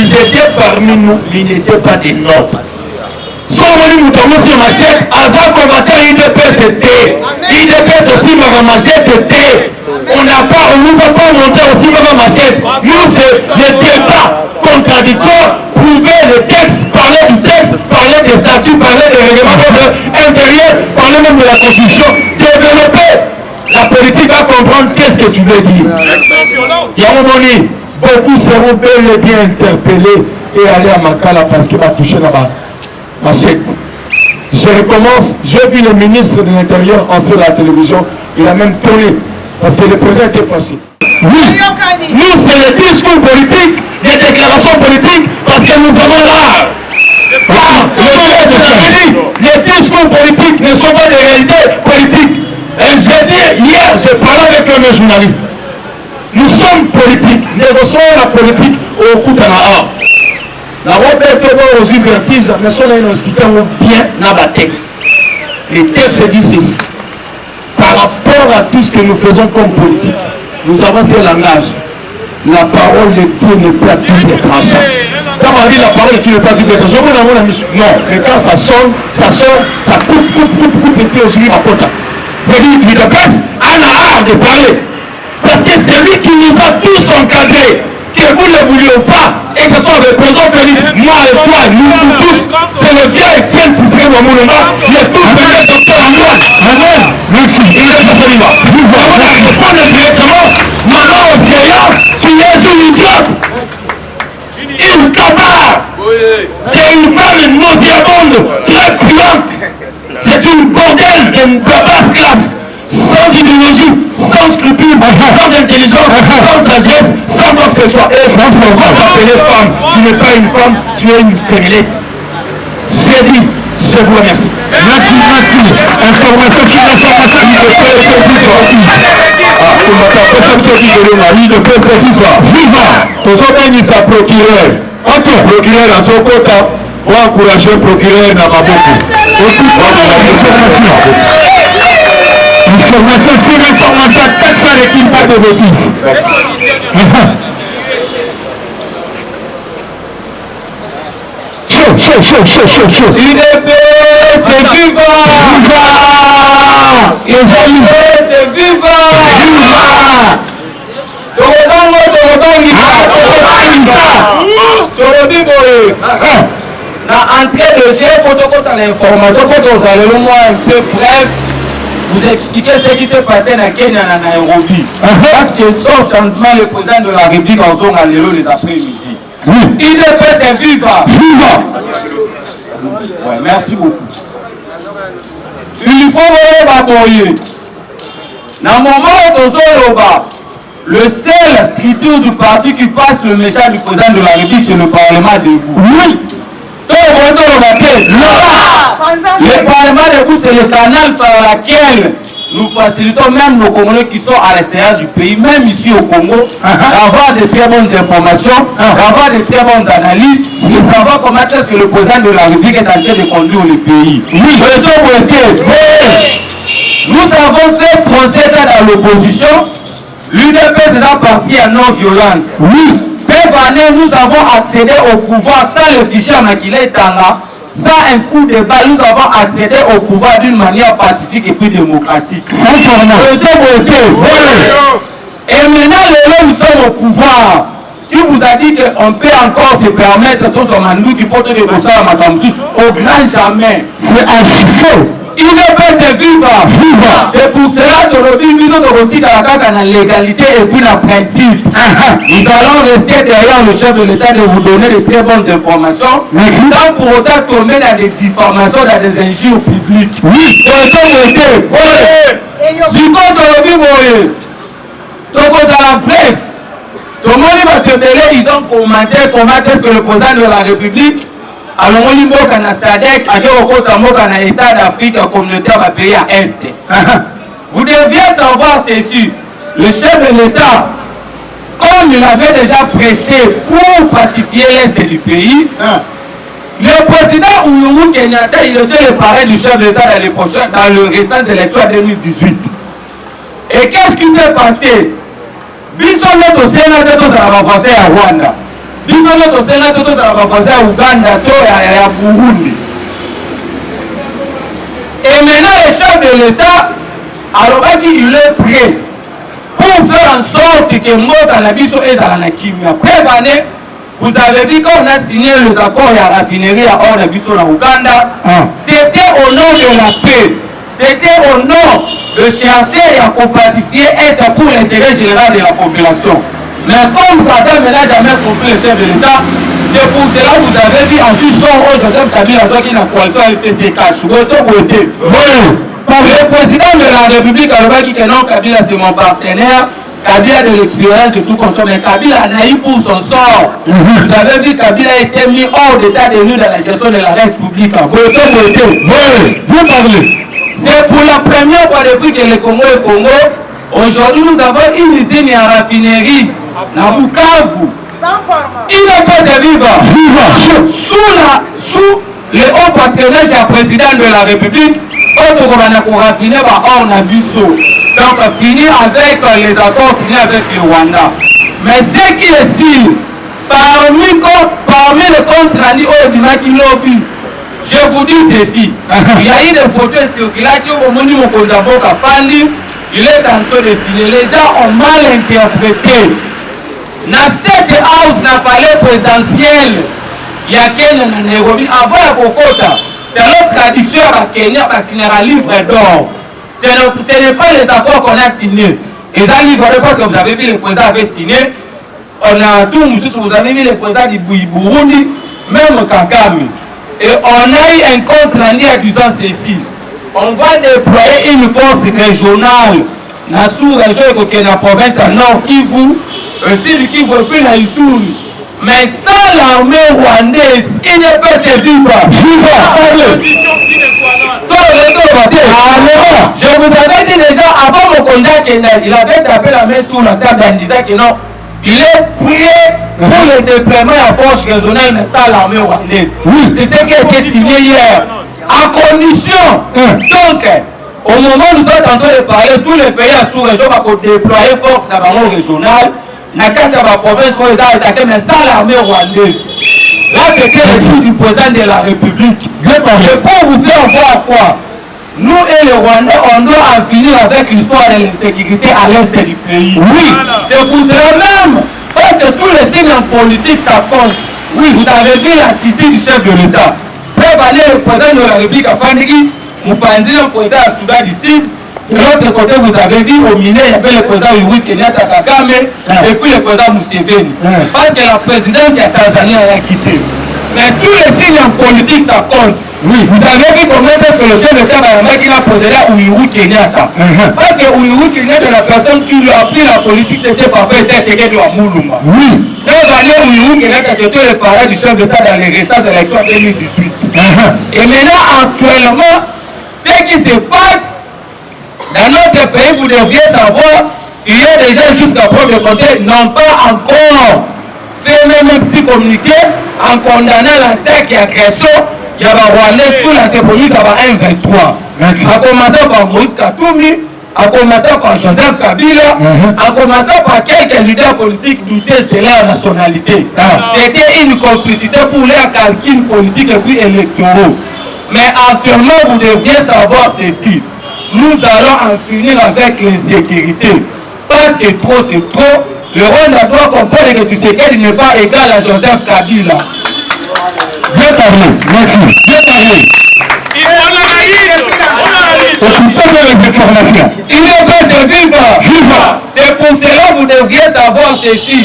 étaient parmi nous, ils n'étaient pas des nôtres. Somoni Moutamoussi Machette, Aza combattant IDPS était. IDPS aussi Machette était. On ne nous a pas montré aussi Machette. Nous, c'est le débat contradictoire, prouver le texte, parler du texte, parler des statuts, parler des règlements intérieurs, parler même de la constitution, développer. La politique va comprendre qu'est-ce que tu veux dire. Yamomoni, beaucoup seront bel et bien interpellés et aller à Makala parce qu'il va toucher là-bas. Je recommence, j'ai vu le ministre de l'Intérieur en sur la télévision, il a même tourné, parce que le président était fâché. Oui, nous c'est le discours politique, les déclarations politiques, parce que nous avons l'art. Les discours politiques ne sont pas des réalités politiques. Et je dis, hier, j'ai parlé avec un journaliste. Nous sommes politiques, négocions la politique au coup de la art. La Robert Théodore aux vertige, mais son expliqué bien dans le texte. Le texte dit ceci. Par rapport à tout ce que nous faisons comme politique, nous avons ce langage. La parole de Dieu n'est pas plus déclenchée. Quand on dit la parole de Dieu n'est pas plus déclenchée, non, mais quand ça sonne, ça sort, ça coupe, et puis aussi la porte. C'est-à-dire qu'il a art de parler. Parce que c'est lui qui nous a tous encadrés. Que vous ne le vouliez pas, et que ce soit le président Félix, moi et toi, nous tous, c'est le vieux Étienne qui serait dans mon nom, il est tous venus docteur en moi. Amen. Il est dans mon nom. On va répondre directement, maman Océan, tu es une idiote. Une cavale. C'est une femme nauséabonde, très puante. C'est une bordelle de basse classe. Sans idéologie, sans scrupule, sans intelligence, sans sagesse, sans quoi que ce soit. Et on va t'appeler femme. Tu n'es pas une femme, tu es une féminette. J'ai dit, je vous remercie. Merci. Information qui est sa procureur. Ok, procureur à son quota. On va encourager le procureur dans ma boucle. Information sur information, 4 fois l'équipe, pas de bêtises. Chaud. UDPS, c'est viva! UDPS, c'est viva! La entrée de G, photocopie à l'information, vous allez le moins un peu bref. Vous expliquez ce qui s'est passé dans Kenya et en Nairobi. Parce que sauf changement, le président de la République en zone à l'élo les après-midi. Il est fait c'est viva. Ouais, merci beaucoup. Il faut voir dans le moment où le seul structure du parti qui passe le message du président de la République, c'est le Parlement debout. Oui. Le Parlement debout, c'est le canal par lequel nous facilitons même nos Congolais qui sont à l'extérieur du pays, même ici au Congo, d'avoir de très bonnes informations, d'avoir de très bonnes analyses, et savoir comment est-ce que le président de la République est en train de conduire le pays. Nous avons fait 37 ans dans l'opposition. L'UDPS est parti à non-violence. Oui. Cette année, nous avons accédé au pouvoir sans le fichier Makila Tanga, sans un coup de balle, nous avons accédé au pouvoir d'une manière pacifique et puis démocratique. Et maintenant, nous sommes au pouvoir. Qui vous a dit qu'on peut encore se permettre tout ce mandou qui faut te négocier à Matamoutou? Au grand jamais. C'est un faux. Il ne peut se vivre. C'est pour cela que nous avons la légalité et puis le principe. Nous allons rester derrière le chef de l'État de vous donner de très bonnes informations, sans pour autant tomber dans des diffamations, dans des injures publiques. Oui. Si bref, ils ont commenté comment est-ce que le président de la République alors on dit que na SADC a l'État d'Afrique communautaire va payer à Est. Vous deviez savoir ceci. Le chef de l'État, comme il avait déjà prêché pour pacifier l'Est du pays, le président Uhuru Kenyatta, il était le parrain du chef de l'État dans le récent élection 2018. Et qu'est-ce qui s'est passé? Bison notre Sénat de la français à Rwanda. Bison notre Sénat de la français à Ouganda, à Burundi. Et maintenant, le chef de l'État, alors qu'il est prêt pour faire en sorte que Mota Nabiso est à la Kimia. Prévenez, vous avez vu qu'on a signé les accords à la raffinerie à Ornabiso en Ouganda. C'était au nom de la paix. C'était au nom de chercher à pacifier et pour l'intérêt général de la population. Mais comme Kata n'a jamais compris le chef de l'État, c'est pour cela que vous avez vu en suivant Joseph Kabila qui n'a coalition avec CCK. Le président de la République a dit que non, Kabila c'est mon partenaire. Kabila de l'expérience et tout comme ça, mais Kabila n'a eu pour son sort. Vous avez vu Kabila a été mis hors d'état de nuit dans la gestion de la République. Vous parlez. C'est pour la première fois depuis que le Congo est Congo. Aujourd'hui, nous avons une usine à raffinerie à Bukavu. Il ne peut se vivre sous le haut patronage du président de la République. Donc, finir avec les accords signés avec le Rwanda. Mais ce qui est sûr, parmi les comptes rendus au Bimaki Lobby, je vous dis ceci, il y a eu des photos circulées au moment où il est en train de signer. Les gens ont mal interprété. Dans State House, dans le palais présidentiel, il y a Kenya dans Nairobi. Avant la Kokota, c'est notre traduction à Kenya qui a signé un livre d'or. Ce n'est pas les accords qu'on a signés. Les livres d'or, parce que vous avez vu le président avait signé. On a tout, vous avez vu le président du Burundi, même Kagame. Et on a eu un compte rendu à disant ceci. On va déployer une force régionale dans la sous-région de la province à Nord Kivu, aussi Kivu et puis la Ituri. Mais sans l'armée rwandaise, il ne peut se vivre. Je vous avais dit déjà, avant mon candidat Kenya, il avait tapé la main sur la table en disant que non, il est prêt pour le déploiement à force régionale, mais sans l'armée rwandaise. C'est ce qui a été signé hier. À condition, donc, au moment où nous sommes en train de parler, tous les pays à sous-région vont déployer force dans la régionale, dans la province où ils ont attaqué, mais sans l'armée rwandaise. Là, c'était le jour du président de la République. Et pour vous faire voir quoi, nous et le Rwandais, on doit en finir avec l'histoire de l'insécurité à l'est du pays. Oui, c'est pour cela même, parce que tous les signes en politique, ça compte. Oui, vous avez vu l'attitude du chef de l'État. Le président de la République a fait le président à Soudan du Sud. De l'autre côté, vous avez vu au Miné, il y avait le président Uhuru Kenyatta Kagame et puis le président Museveni. Parce que la présidente de la Tanzanie a quitté. Mais tous les signes en politique, ça compte. Oui. Vous avez vu comment est-ce que le chef de l'État a posé là Uhuru Kenyatta. Parce que Uhuru Kenyatta, la personne qui lui a pris la politique, c'était pas fait, c'était de la Moulumba. Oui. Uhuru Kenyatta, c'était le parrain du chef d'État dans les récentes élections 2018. Et maintenant, actuellement, ce qui se passe dans notre pays, vous devriez savoir, il y a des gens jusqu'à preuve de côté n'ont pas encore fait même un petit communiqué en condamnant l'attaque et l'agression. Il y a Rwandais sous la téponie, ça va 1-23. À commencer par Moïse Katumbi, à commencer par Joseph Kabila, à commencer par quelques leaders politiques doutés de leur nationalité. C'était une complicité pour les calculs politiques et puis électoraux. Mais actuellement, vous devriez savoir ceci. Nous allons en finir avec l'insécurité. Parce que trop, c'est trop. Le Rwanda doit comprendre que Tshisekedi n'est pas égal à Joseph Kabila. Bien parlé, merci. Bien parlé. Il ne peut se vivre. C'est pour cela que vous devriez savoir ceci.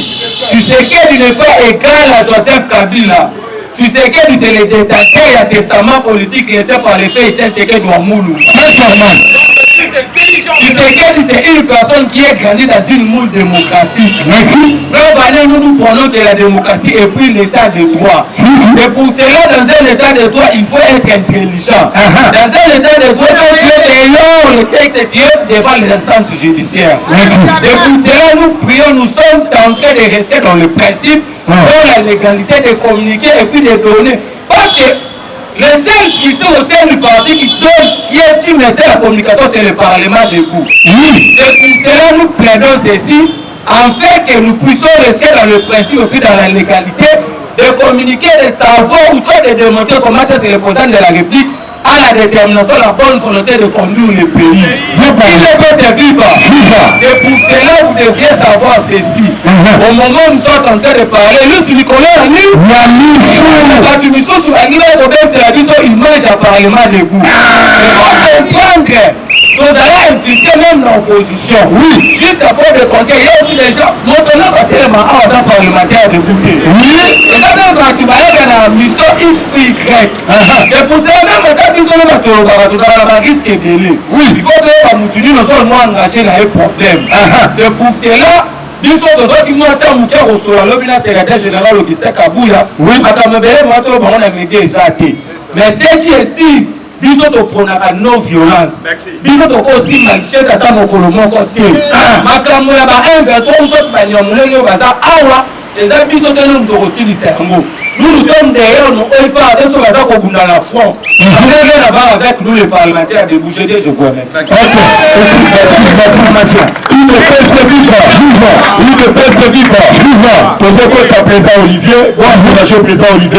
Tshisekedi n'est pas égal à Joseph Kabila. Tshisekedi, c'est le détacheur et testament politique laissé par les faits Etienne Tshisekedi Ouamoulou. Tshisekedi, c'est une personne qui est grandie dans une moule démocratique. Nous prenons que la démocratie et puis l'état de droit. Et pour cela, dans un état de droit, il faut être intelligent. Dans un état de droit, le texte est devant les instances judiciaires. C'est pour cela nous prions, nous sommes en train de rester dans le principe, dans la légalité de communiquer et puis de donner. Parce que le seul structure au sein du parti qui mettait la communication, c'est le Parlement debout. C'est pour cela nous plaidons ceci, afin que nous puissions rester dans le principe et puis dans la légalité, de communiquer, de savoir ou soit de démontrer comment est-ce que le président de la République a la détermination, la bonne volonté de conduire le pays. Il ne peut se vivre. C'est pour cela que vous devriez savoir ceci. Au moment où nous sommes en train de parler, nous, si nous connaissons, sur la ligne de c'est la vie, il mange à Parlement debout. Il faut comprendre. Nous allons infiltrer même l'opposition. Juste après de compter, il y a aussi des gens. Maintenant, on est en parlementaire de bouquet. Et ça, même quand tu vas aller dans la mission X ou Y. C'est pour cela même quand ils ont un risque délai. Il faut que nous soyons engagés dans les problèmes. C'est pour cela. Nous sommes dans un moment où le secrétaire général Augustin Kabouya mais ce qui est si nous sommes pour la non-violence. Nous sommes aussi marchés dans mon côté. Makambo ya ba 1-23 nous sommes banyamulenge baza awa les habits sont nous aussi du cerveau. Nous sommes derrière nos efforts de ce baza ko bunda la front. Nous rien à voir avec nous les parlementaires de bouger je vous remercie. Il ne peut se vivre. Ton président Olivier, moi je président Olivier.